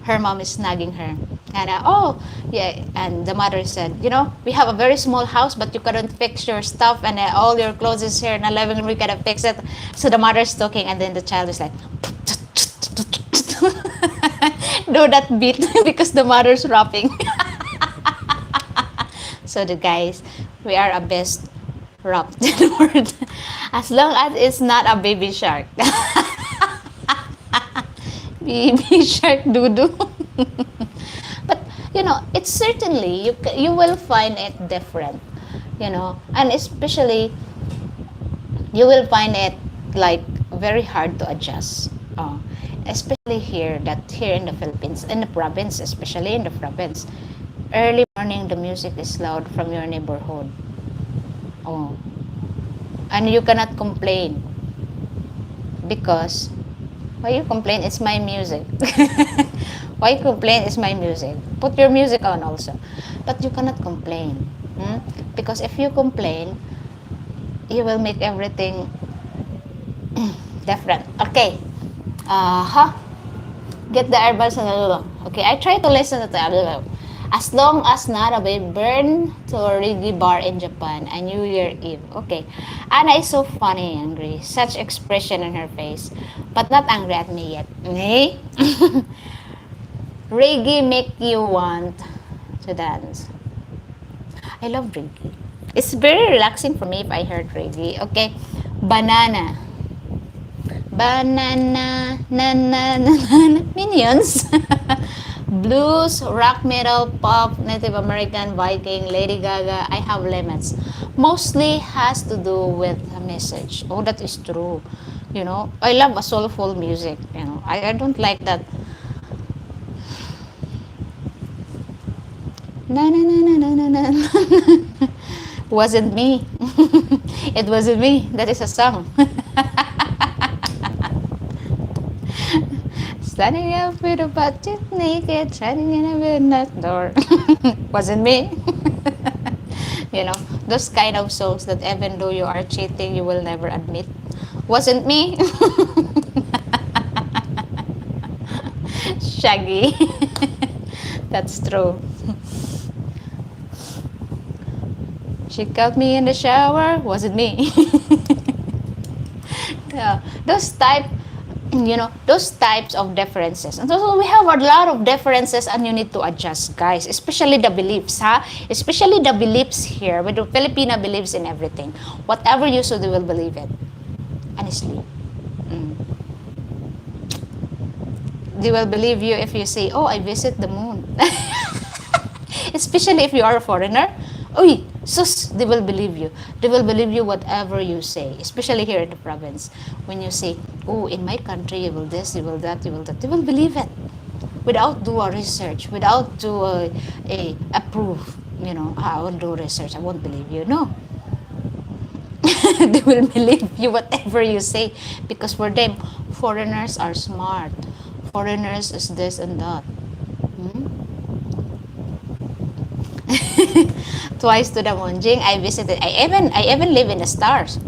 [SPEAKER 1] her mom is nagging her. And oh, yeah, and the mother said, we have a very small house, but you couldn't fix your stuff, and all your clothes is here in the living room, we gotta fix it. So the mother's talking, and then the child is like, do that beat because the mother's rapping. So the guys, we are a best rap in the world. As long as it's not a baby shark. Baby shark doo-doo. But it's certainly you will find it different, and especially you will find it like very hard to adjust. Especially here in the Philippines, in the province, especially in the province. Early morning, the music is loud from your neighborhood. Oh, and you cannot complain because why you complain? It's my music. Why you complain? It's my music. Put your music on also, but you cannot complain, because if you complain, you will make everything different. Okay. Get the earbuds and okay, I try to listen to the as long as not a burn to a reggae bar in Japan, a New Year Eve. Okay. Anna is so funny and angry. Such expression on her face. But not angry at me yet. Okay? Reggae make you want to dance. I love reggae. It's very relaxing for me if I heard reggae. Okay. Banana. Banana, na na na na, Minions. Blues, rock, metal, pop, Native American, Viking, Lady Gaga. I have limits. Mostly has to do with a message. Oh, that is true. I love a soulful music. I don't like that. Na na na na na na na. Wasn't me. It wasn't me. That is a song. Standing up with a butt naked, shining in a midnight door. Wasn't me. Those kind of songs that even though you are cheating, you will never admit. Wasn't me. Shaggy. That's true. She caught me in the shower. Wasn't me. Yeah, those types of differences. And so we have a lot of differences and you need to adjust, guys. Especially the beliefs, Especially the beliefs here. With the Filipina believes in everything. Whatever you say, they will believe it. Honestly. They will believe you if you say, oh, I visit the moon. Especially if you are a foreigner. Oy, sus, they will believe you. They will believe you whatever you say, especially here in the province. When you say, oh, in my country, you will this, you will that, you will that, they will believe it. Without do a research, without do a proof, I will do research, I won't believe you. No. They will believe you whatever you say because for them, foreigners are smart. Foreigners is this and that. Twice to the moon. Jing, I visited. I even live in the stars.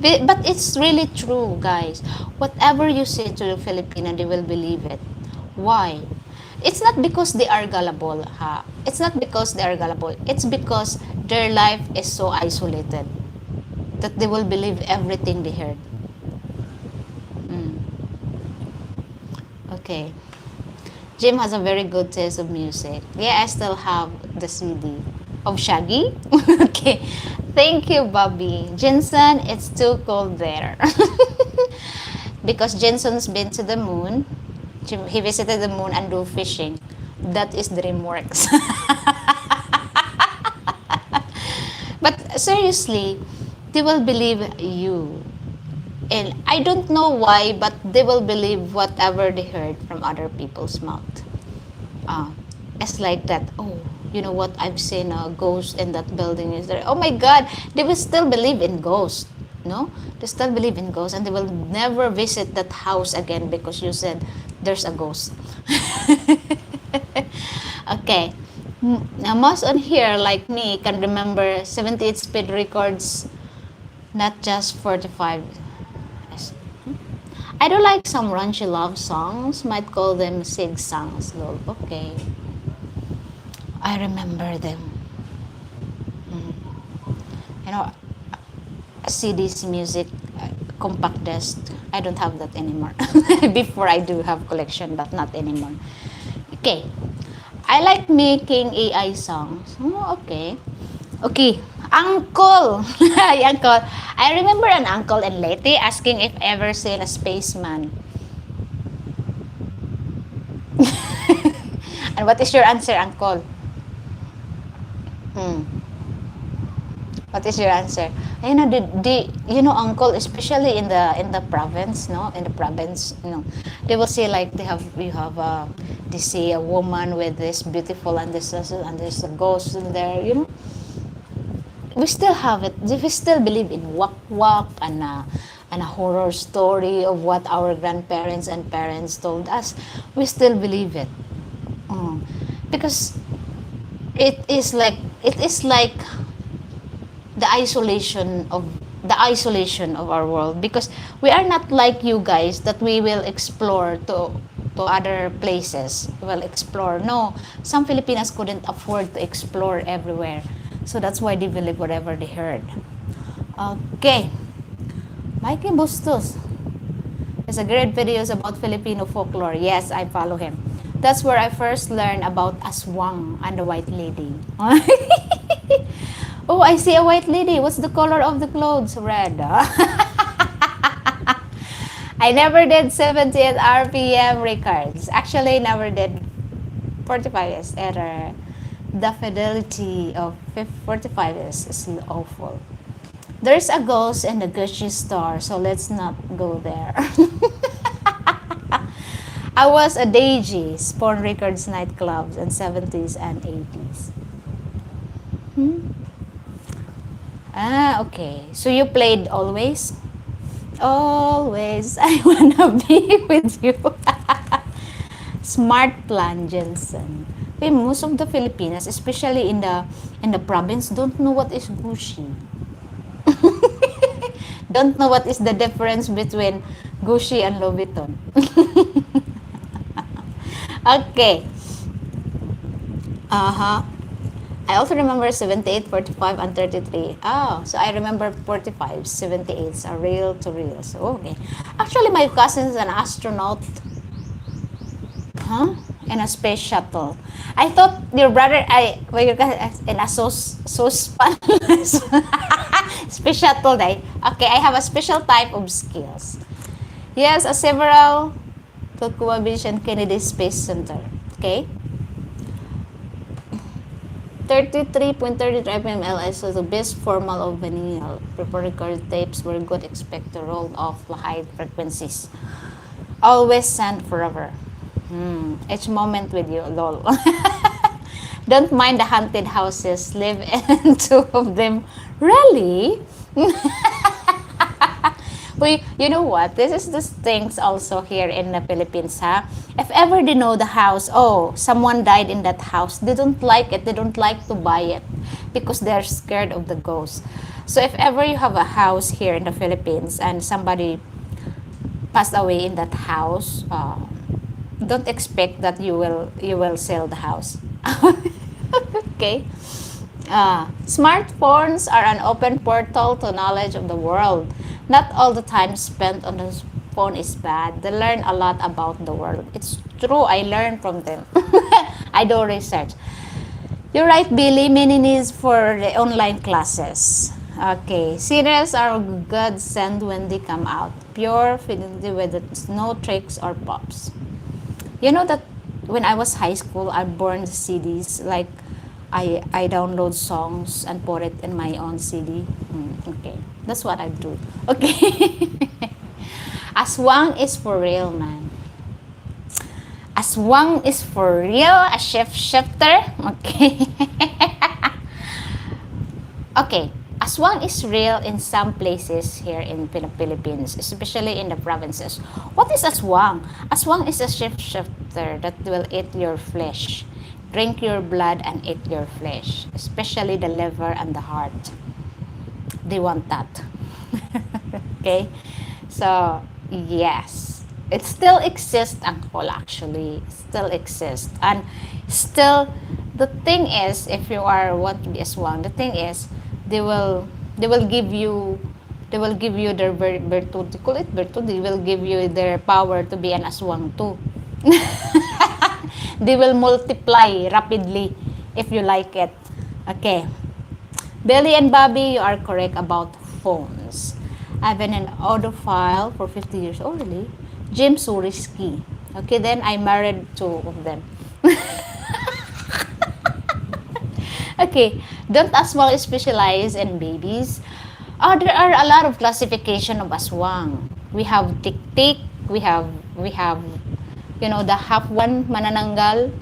[SPEAKER 1] But it's really true, guys. Whatever you say to the Filipino, they will believe it. Why? It's not because they are gullible, It's not because they are gullible. It's because their life is so isolated that they will believe everything they heard. Okay. Jim has a very good taste of music. Yeah, I still have the CD of Shaggy. Okay. Thank you, Bobby. Jensen, it's too cold there. Because Jensen's been to the moon. He visited the moon and do fishing. That is DreamWorks. But seriously, they will believe you. And I don't know why, but they will believe whatever they heard from other people's mouth. It's like that. Oh, you know what? I've seen a ghost in that building. Is there? Oh my God! They will still believe in ghosts. no? They still believe in ghosts, and they will never visit that house again because you said there's a ghost. Okay. Now, most on here, like me, can remember 78 speed records, not just 45. Yes. I do like some raunchy love songs, might call them sig songs, lol. Okay. I remember them. You know, CDs, music, compact disc. I don't have that anymore. Before I do have collection, but not anymore. Okay. I like making AI songs. Oh, okay. Okay. Uncle. Hi, uncle. I remember an uncle in Leyte asking if ever seen a spaceman. And what is your answer, uncle? What is your answer? You know, you know, uncle, especially in the province, no, in the province, you know, they will say like they see a woman with this beautiful and there's a ghost in there, you know. We still have it. We still believe in wak wak and a horror story of what our grandparents and parents told us. We still believe it, because it is like the isolation of our world, because we are not like you guys that we will explore to other places. Well, explore, no, some Filipinas couldn't afford to explore everywhere, so that's why they believe whatever they heard. Okay. Mikey Bustos is a great videos about Filipino folklore. Yes, I follow him. That's where I first learned about aswang and the white lady. Oh, I see a white lady. What's the color of the clothes? Red. I never did 70th RPM records. Actually, never did 45 is error. The fidelity of 45 is awful. There's a ghost in the Gucci store, so let's not go there. I was a DJ, Spawn Records nightclubs in 70s and 80s. Ah, okay. So you played Always? Always, I wanna be with you. Smart plan, Jensen. Okay, most of the Filipinas, especially in the province, don't know what is Gucci. Don't know what is the difference between Gucci and Louis Vuitton. Okay. Uh-huh. I also remember 78, 45, and 33. Oh, so I remember 45, 78 are real to real. So, okay. Actually, my cousin is an astronaut. Huh? In a space shuttle. I thought your brother, in a saucepan. Space shuttle day. Okay, I have a special type of skills. Yes, a several Tokyo Beach and Kennedy Space Center. Okay. 33.33 ml is the best formal of vinyl. Pre-recorded tapes were good, expect to roll off the high frequencies. Always send forever. Each moment with you, lol. Don't mind the haunted houses. Live in two of them. Really? But you know what? This is the things also here in the Philippines, ha? If ever they know the house, oh, someone died in that house, they don't like it. They don't like to buy it because they're scared of the ghost. So if ever you have a house here in the Philippines and somebody passed away in that house, don't expect that you will sell the house. Okay. Smartphones are an open portal to knowledge of the world. Not all the time spent on the phone is bad. They learn a lot about the world. It's true, I learn from them. I do research. You're right, Billy. Many needs for the online classes. Okay, serials are God sent when they come out. Pure fidelity with no tricks or pops. You know that when I was high school, I burned CDs. Like, I download songs and put it in my own CD. Okay, that's what I do. Okay. Aswang is for real, man. Aswang is for real. A shifter. Okay. Okay. Aswang is real in some places here in the Philippines, especially in the provinces. What is aswang? Aswang is a shapeshifter that will eat your flesh, drink your blood, and eat your flesh, especially the liver and the heart. They want that. Okay? So, yes. It still exists, Uncle, actually. It still exists. And still, the thing is, if you are want to be aswang, the thing is, they will they will give you their virtue. They call it virtue. They will give you their power to be an aswang too. They will multiply rapidly if you like it. Okay. Billy and Bobby, you are correct about phones. I've been an audiophile for 50 years. Oh, really? Jim, so risky. Okay, then I married two of them. Okay, don't aswang specialize in babies? There are a lot of classification of aswang. We have tik-tik, we have the half one manananggal.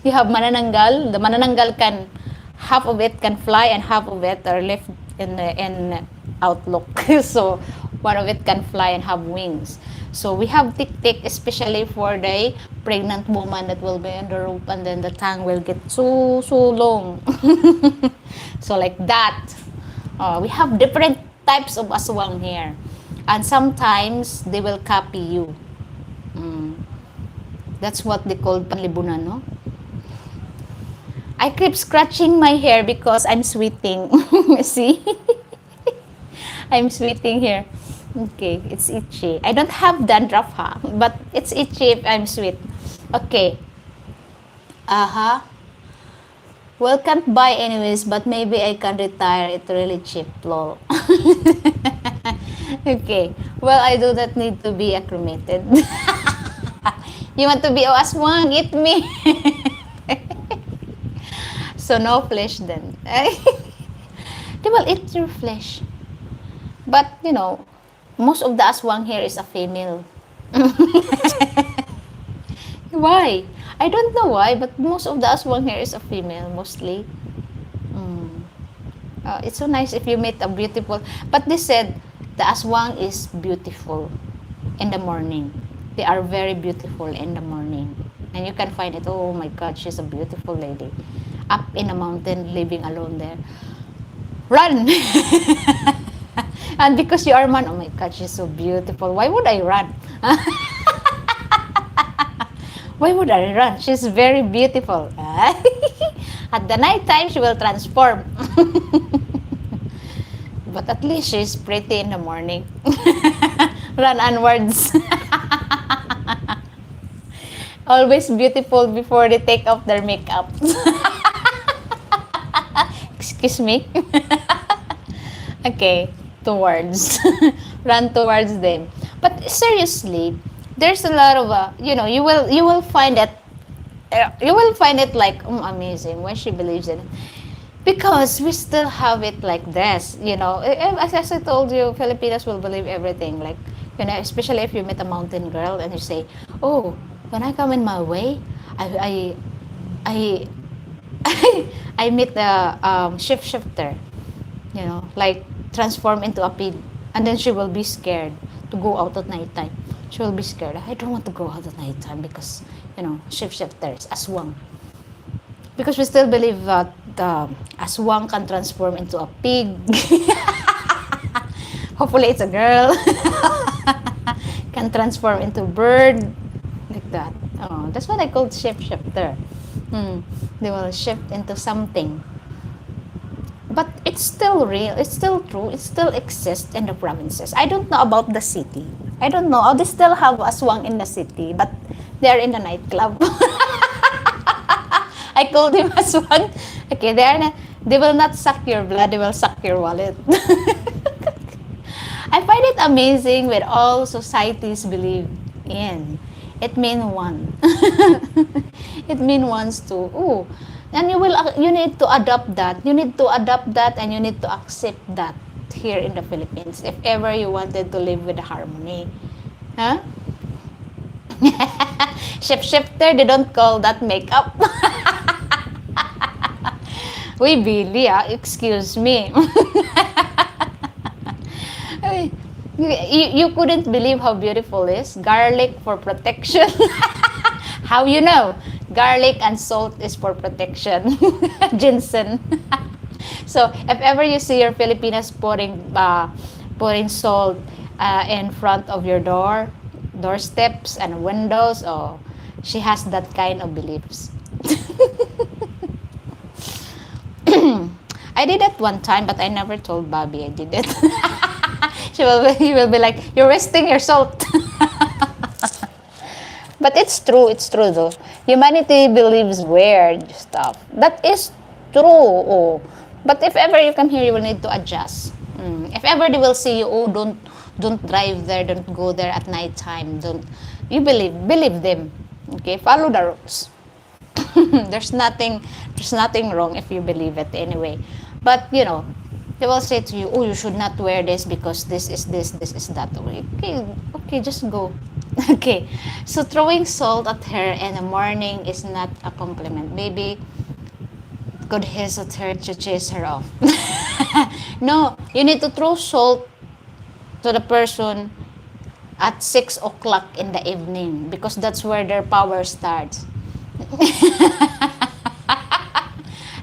[SPEAKER 1] You have manananggal. The manananggal can half of it can fly and half of it are left in outlook. So one of it can fly and have wings. So we have tik-tik, especially for the pregnant woman that will be in the rope and then the tongue will get so long. So like that. We have different types of aswang here. And sometimes they will copy you. That's what they call panlibunan, no? I keep scratching my hair because I'm sweating. See? I'm sweating here. Okay, it's itchy. I don't have dandruff, but it's itchy if I'm sweet. Okay. Well, can't buy anyways, but maybe I can retire. It's really cheap, lol. Okay. Well, I do not need to be cremated. You want to be aswang? Eat me. So no flesh then. They will eat your flesh. But, most of the aswang here is a female. Why? I don't know why, but most of the aswang here is a female, mostly. It's so nice if you meet a beautiful... But they said the aswang is beautiful in the morning. They are very beautiful in the morning. And you can find it, oh my God, she's a beautiful lady. Up in a mountain, living alone there. Run! And because you are man, oh my God, she's so beautiful. Why would I run? Why would I run? She's very beautiful. At the night time, she will transform. But at least she's pretty in the morning. Run onwards. Always beautiful before they take off their makeup. Excuse me. Okay, towards. Run towards them. But seriously, there's a lot of you will find it like amazing when she believes in it, because we still have it like this. As I told you, Filipinos will believe everything, like, especially if you meet a mountain girl and you say, oh, when I come in my way, I I meet the shifter, like transform into a pig, and then she will be scared to go out at night time. She will be scared. I don't want to go out at night time because, shapeshifters, aswang. Because we still believe that aswang can transform into a pig. Hopefully it's a girl. Can transform into a bird. Like that. Oh, that's what I call shapeshifter. They will shift into something. But it's still real. It's still true. It still exists in the provinces. I don't know about the city. I don't know. Oh, they still have aswang in the city, but they're in the nightclub. I called them aswang. Okay, they will not suck your blood. They will suck your wallet. I find it amazing when all societies believe in. It means one. It means ones too. Ooh. And you need to adopt that. You need to adopt that, and you need to accept that here in the Philippines if ever you wanted to live with harmony. Huh? Shifter, they don't call that makeup. Uy, Billy, excuse me. Ay, you couldn't believe how beautiful it is. Garlic for protection. How you know? Garlic and salt is for protection. Ginseng. So, if ever you see your Filipinas putting salt in front of your doorsteps and windows, oh, she has that kind of beliefs. I did it one time, but I never told Bobby I did it. He will be like, "You're wasting your salt." But it's true though. Humanity believes weird stuff. That is true. Oh. But if ever you come here, you will need to adjust. If ever they will say you, oh, don't drive there, don't go there at night time. Don't you believe them. Okay, follow the rules. there's nothing wrong if you believe it anyway. But they will say to you, oh, you should not wear this because this is that. Okay, just go. Okay, so throwing salt at her in the morning is not a compliment. Maybe could hesitate her to chase her off. No, you need to throw salt to the person at 6 o'clock in the evening because that's where their power starts.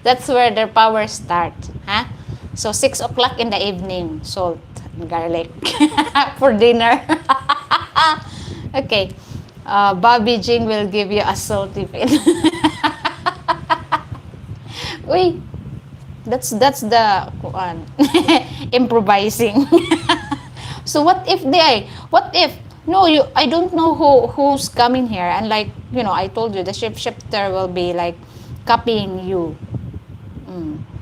[SPEAKER 1] That's where their power starts. Huh? So 6 o'clock in the evening, salt and garlic for dinner. Okay. Bobby Jing will give you a salty fit. Uy, that's the improvising. So what if no, I don't know who's coming here, and like I told you the shifter will be like copying you.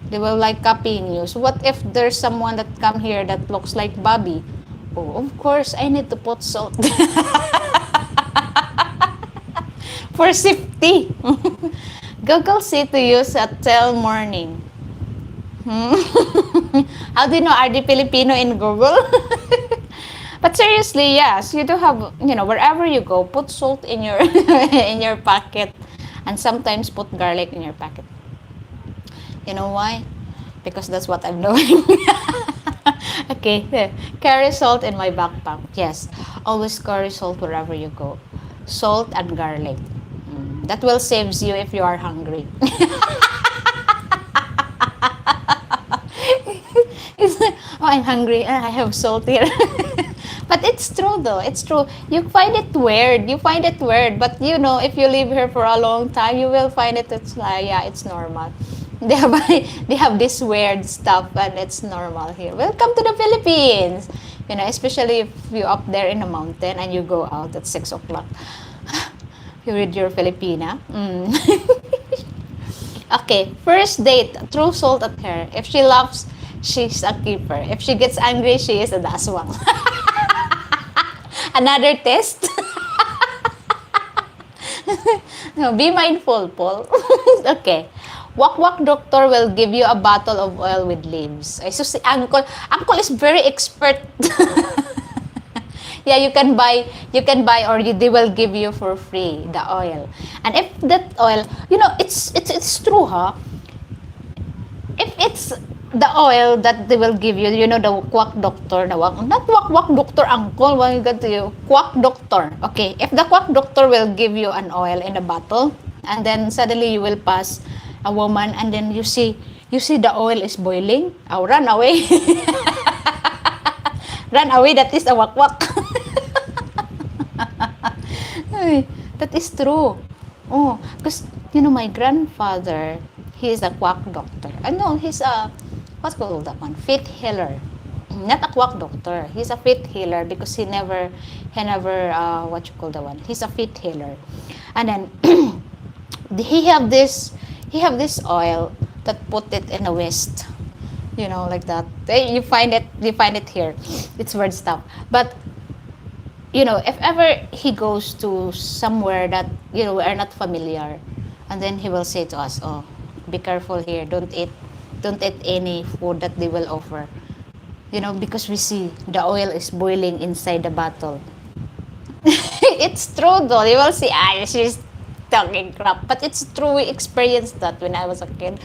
[SPEAKER 1] They will like copying you. So what if there's someone that come here that looks like Bobby? Oh, of course I need to put salt. For safety. Google say to use at till morning. How do you know are the Filipino in Google? But seriously, yes, you do have, wherever you go, put salt in your in your pocket, and sometimes put garlic in your pocket. You know why? Because that's what I'm doing. Okay, carry salt in my backpack. Yes, always carry salt wherever you go. Salt and garlic. That will save you if you are hungry. It's like, oh, I'm hungry and I have salt here. But it's true though. It's true. You find it weird. But if you live here for a long time, you will find it. It's like, yeah, it's normal. They have this weird stuff, and it's normal here. Welcome to the Philippines. Especially if you're up there in the mountain and you go out at 6 o'clock. You read your Filipina. Okay, first date. Throw salt at her. If she laughs, she's a keeper. If she gets angry, she is a daswang. Another test. No, be mindful, Paul. Okay. Wak doctor will give you a bottle of oil with leaves. Ay, so si Uncle is very expert. Yeah, you can buy or they will give you for free the oil. And if that oil, it's true, huh? If it's the oil that they will give you, the quack doctor, not quack doctor uncle, when you get to you, quack doctor. Okay, if the quack doctor will give you an oil in a bottle, and then suddenly you will pass a woman, and then you see the oil is boiling, run away. Run away, that is a wak. That is true. Oh, because my grandfather, he is a quack doctor. No, he's a what's called that one? Faith healer. Not a quack doctor. He's a faith healer because he never what you call that one? He's a faith healer. And then he have this oil that put it in the west. Like that. You find it here. It's weird stuff. But if ever he goes to somewhere that we are not familiar, and then he will say to us, "Oh, be careful here. Don't eat any food that they will offer." Because we see the oil is boiling inside the bottle. It's true though. You will see, she's talking crap. But it's true. We experienced that when I was a kid.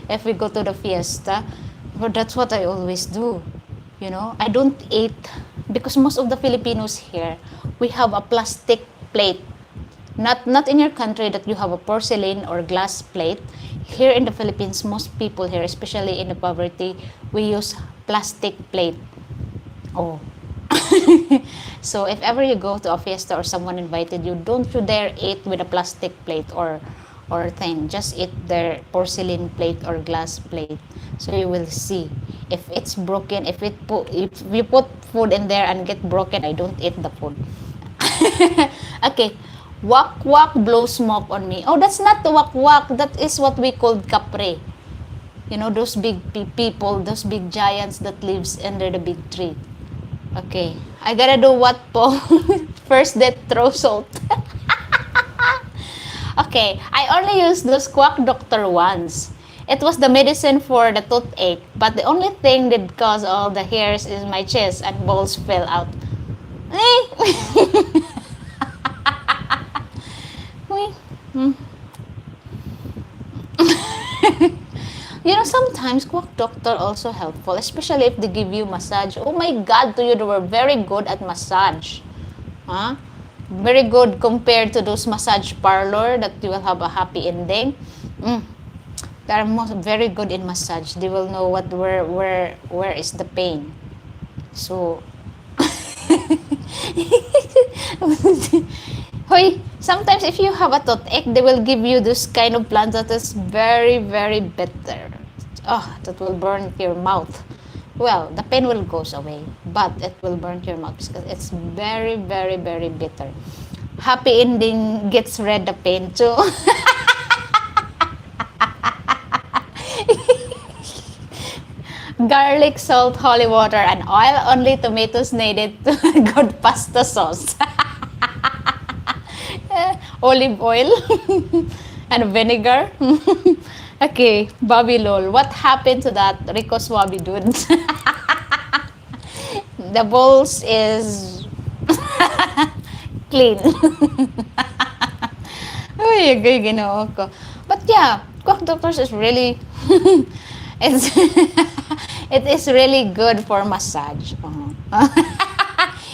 [SPEAKER 1] if we go to the fiesta. But that's what I always do. You know, I don't eat because most of the Filipinos here, we have a plastic plate. Not in your country that you have a porcelain or glass plate. Here in the Philippines, most people here, especially in the poverty, we use plastic plate. Oh. So if ever you go to a fiesta or someone invited you, don't you dare eat with a plastic plate or thing. Just eat their porcelain plate or glass plate. So you will see if it's broken. If you put food in there and get broken, I don't eat the food. Okay. Wak wak blow smoke on me. Oh, that's not the wak wak. That is what we call kapre. You know, those big people, those big giants that lives under the big tree. Okay, I gotta do what po? First that throw salt. Okay, I only used those quack doctor once. It was the medicine for the toothache, but the only thing that caused all the hairs is my chest and balls fell out. You know, sometimes quack doctor also helpful, especially if they give you massage. Oh my God, to you, they were very good at massage. Huh? Very good compared to those massage parlor that you will have a happy ending. They are very good in massage. They will know where is the pain. So, hoy, sometimes if you have a toothache, they will give you this kind of plant that is very, very bitter. Oh, that will burn your mouth. Well, the pain will goes away, but it will burn your mouth because it's very, very, very bitter. Happy ending gets rid the pain too. Garlic, salt, holy water, and oil. Only tomatoes needed to good pasta sauce. Olive oil and vinegar. Okay, Bobby Lol. What happened to that Rico Swabi dude? The bowls is clean. Uy, ginoo ko. But yeah, quack doctors is really it's it is really good for massage.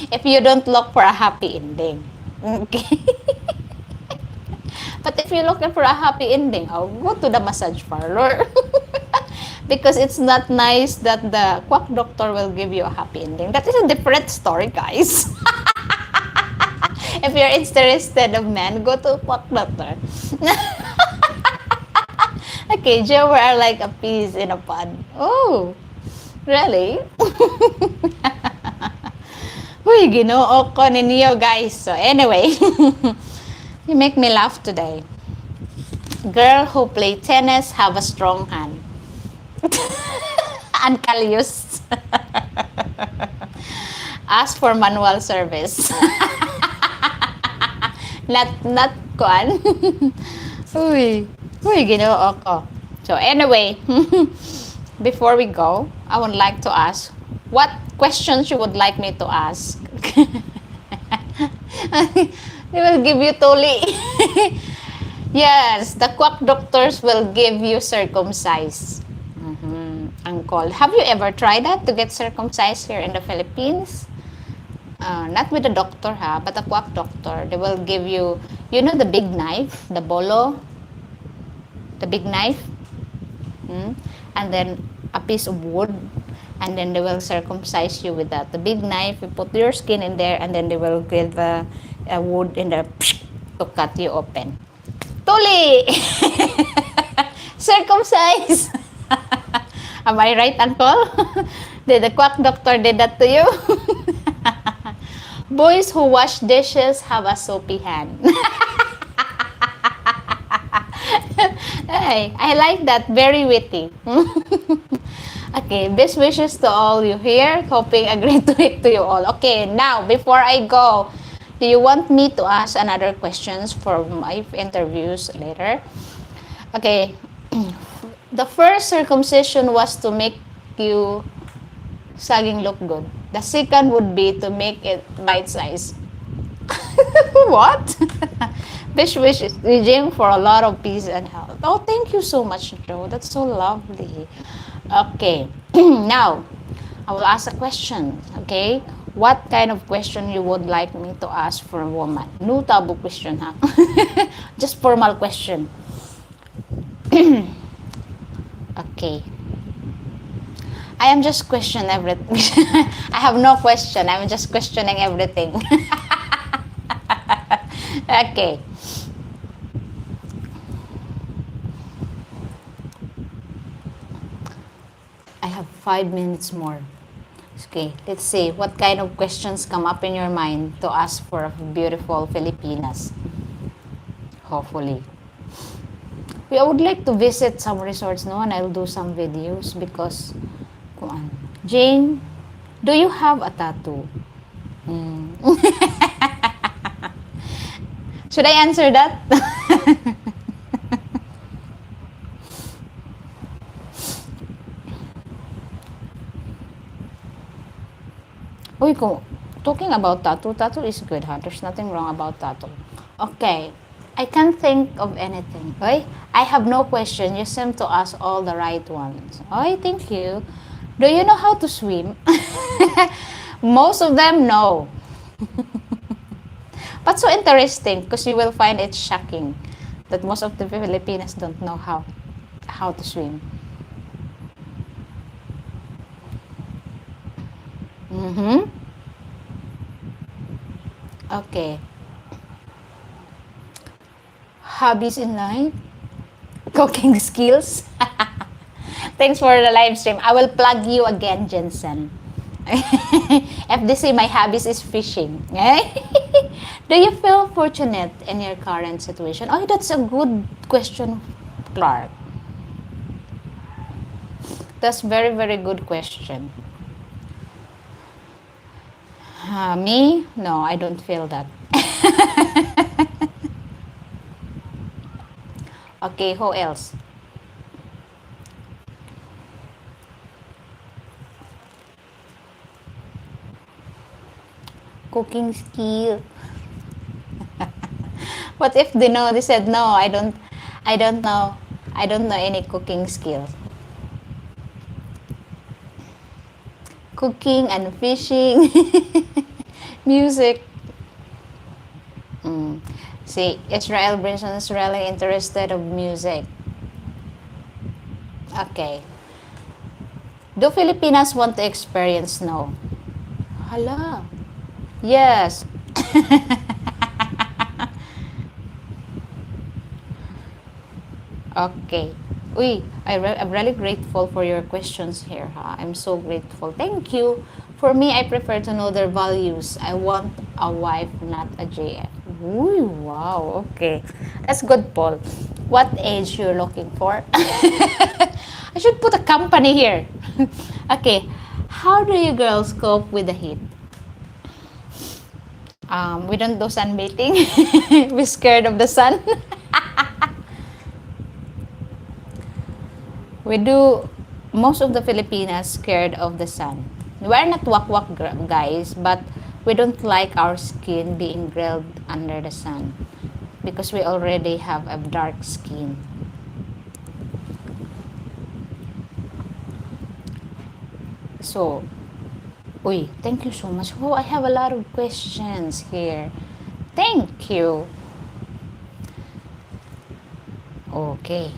[SPEAKER 1] If you don't look for a happy ending. Okay. But if you're looking for a happy ending, I'll go to the massage parlor. Because it's not nice that the quack doctor will give you a happy ending. That is a different story, guys. If you're interested of men, go to quack doctor. Okay, Joe, we are like a peas in a pod. Oh, really? Uy, ginoo ko ninyo, guys. So anyway, you make me laugh today. Girl who play tennis have a strong hand. And Calius. Ask for manual service. not kuan. Uy, ginoo ko. So anyway, before we go, I would like to ask what questions you would like me to ask. They will give you toli. Yes, the quack doctors will give you circumcised. Uncle, have you ever tried that to get circumcised here in the Philippines? Not with a doctor, but a quack doctor. They will give you, you know, the big knife, the bolo, the big knife, and then a piece of wood, and then they will circumcise you with that. The big knife, you put your skin in there, and then they will give a wood in there to cut you open. Tuli! Circumcise! Am I right, Uncle? Did the quack doctor did that to you? Boys who wash dishes have a soapy hand. Hey, I like that. Very witty. Okay, best wishes to all you here. Hoping a great week to you all. Okay, now, before I go, do you want me to ask another questions for my interviews later? Okay. The first circumcision was to make you saging look good. The second would be to make it bite size. What? Best wishes, Jim, for a lot of peace and health. Oh, thank you so much, Joe. That's so lovely. Okay, now I will ask a question. Okay, what kind of question you would like me to ask for a woman? No taboo question, ha? Just formal question. Okay. I am just questioning everything. I have no question. I'm just questioning everything. Okay. I have 5 minutes more. Okay, let's see what kind of questions come up in your mind to ask for beautiful Filipinas. Hopefully. I would like to visit some resorts, no, and I'll do some videos because, kung ano. Jane, do you have a tattoo? Mm. Should I answer that? Uy, talking about tattoo is good, ha? There's nothing wrong about tattoo. Okay, I can't think of anything. Okay? I have no question. You seem to ask all the right ones. Okay, thank you. Do you know how to swim? Most of them know. But so interesting because you will find it shocking that most of the Filipinos don't know how to swim. Mm-hmm. Okay. Hobbies in life? Cooking skills? Thanks for the live stream. I will plug you again, Jensen. FDC, my hobbies is fishing. Do you feel fortunate in your current situation? Oh, that's a good question, Clark. That's very, very good question. Me? No, I don't feel that. Okay, who else? Cooking skill. What if they know? They said no. I don't know. I don't know any cooking skills. Cooking and fishing, music. Mm. See, Israel Brinson is really interested of music. Okay. Do Filipinas want to experience snow? Hala. Yes. Okay. Uy, I'm really grateful for your questions here. Ha? I'm so grateful. Thank you. For me, I prefer to know their values. I want a wife, not a JF. Uy, wow. Okay. That's good, Paul. What age you're looking for? I should put a company here. Okay. How do you girls cope with the heat? We don't do sunbathing. We're scared of the sun. We do, most of the Filipinas scared of the sun. We're not wak-wak guys, but we don't like our skin being grilled under the sun because we already have a dark skin. So, uy, thank you so much. Oh, I have a lot of questions here. Thank you. Okay.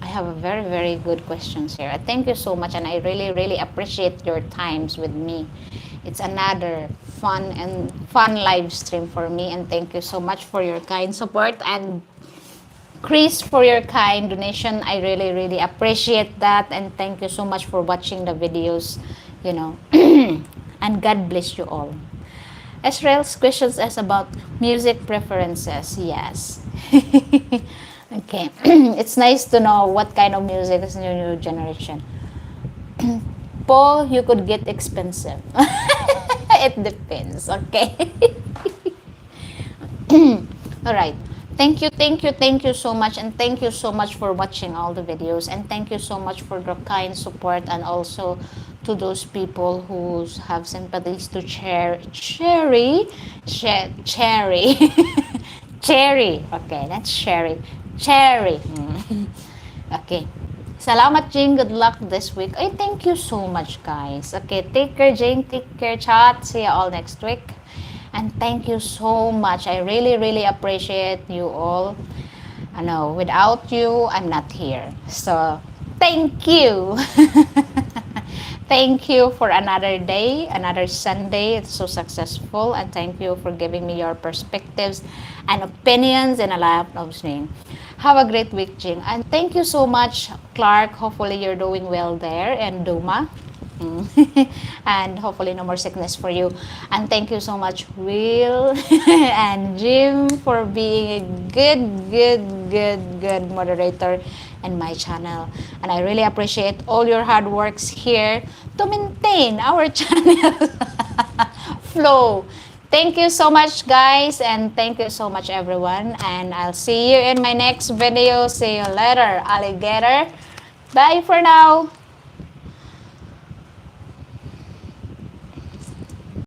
[SPEAKER 1] I have a very, very good questions here. Thank you so much, and I really, really appreciate your times with me. It's another fun live stream for me, and thank you so much for your kind support, and Chris, for your kind donation. I really, really appreciate that, and thank you so much for watching the videos, you know. And God bless you all. Israel's questions is about music preferences. Yes. Okay. It's nice to know what kind of music is new generation. Paul, you could get expensive. It depends. Okay. All right. Thank you so much, and thank you so much for watching all the videos, and thank you so much for the kind support, and also to those people who have sympathies to Cherry. Cherry. Okay, that's Sherry. Cherry. Okay. Salamat, Jing. Good luck this week. Ay, thank you so much, guys. Okay, take care, Jing. Take care, chat. See you all next week. And thank you so much. I really, really appreciate you all. I know, without you, I'm not here. So, thank you. Thank you for another day, another Sunday. It's so successful. And thank you for giving me your perspectives and opinions and a lot of things. Have a great week, Jing. And thank you so much, Clark. Hopefully you're doing well there. And Duma. And hopefully no more sickness for you. And thank you so much, Will and Jim, for being a good moderator in my channel. And I really appreciate all your hard works here to maintain our channel flow. Thank you so much, guys, and thank you so much, everyone. And I'll see you in my next video. See you later, alligator. Bye for now.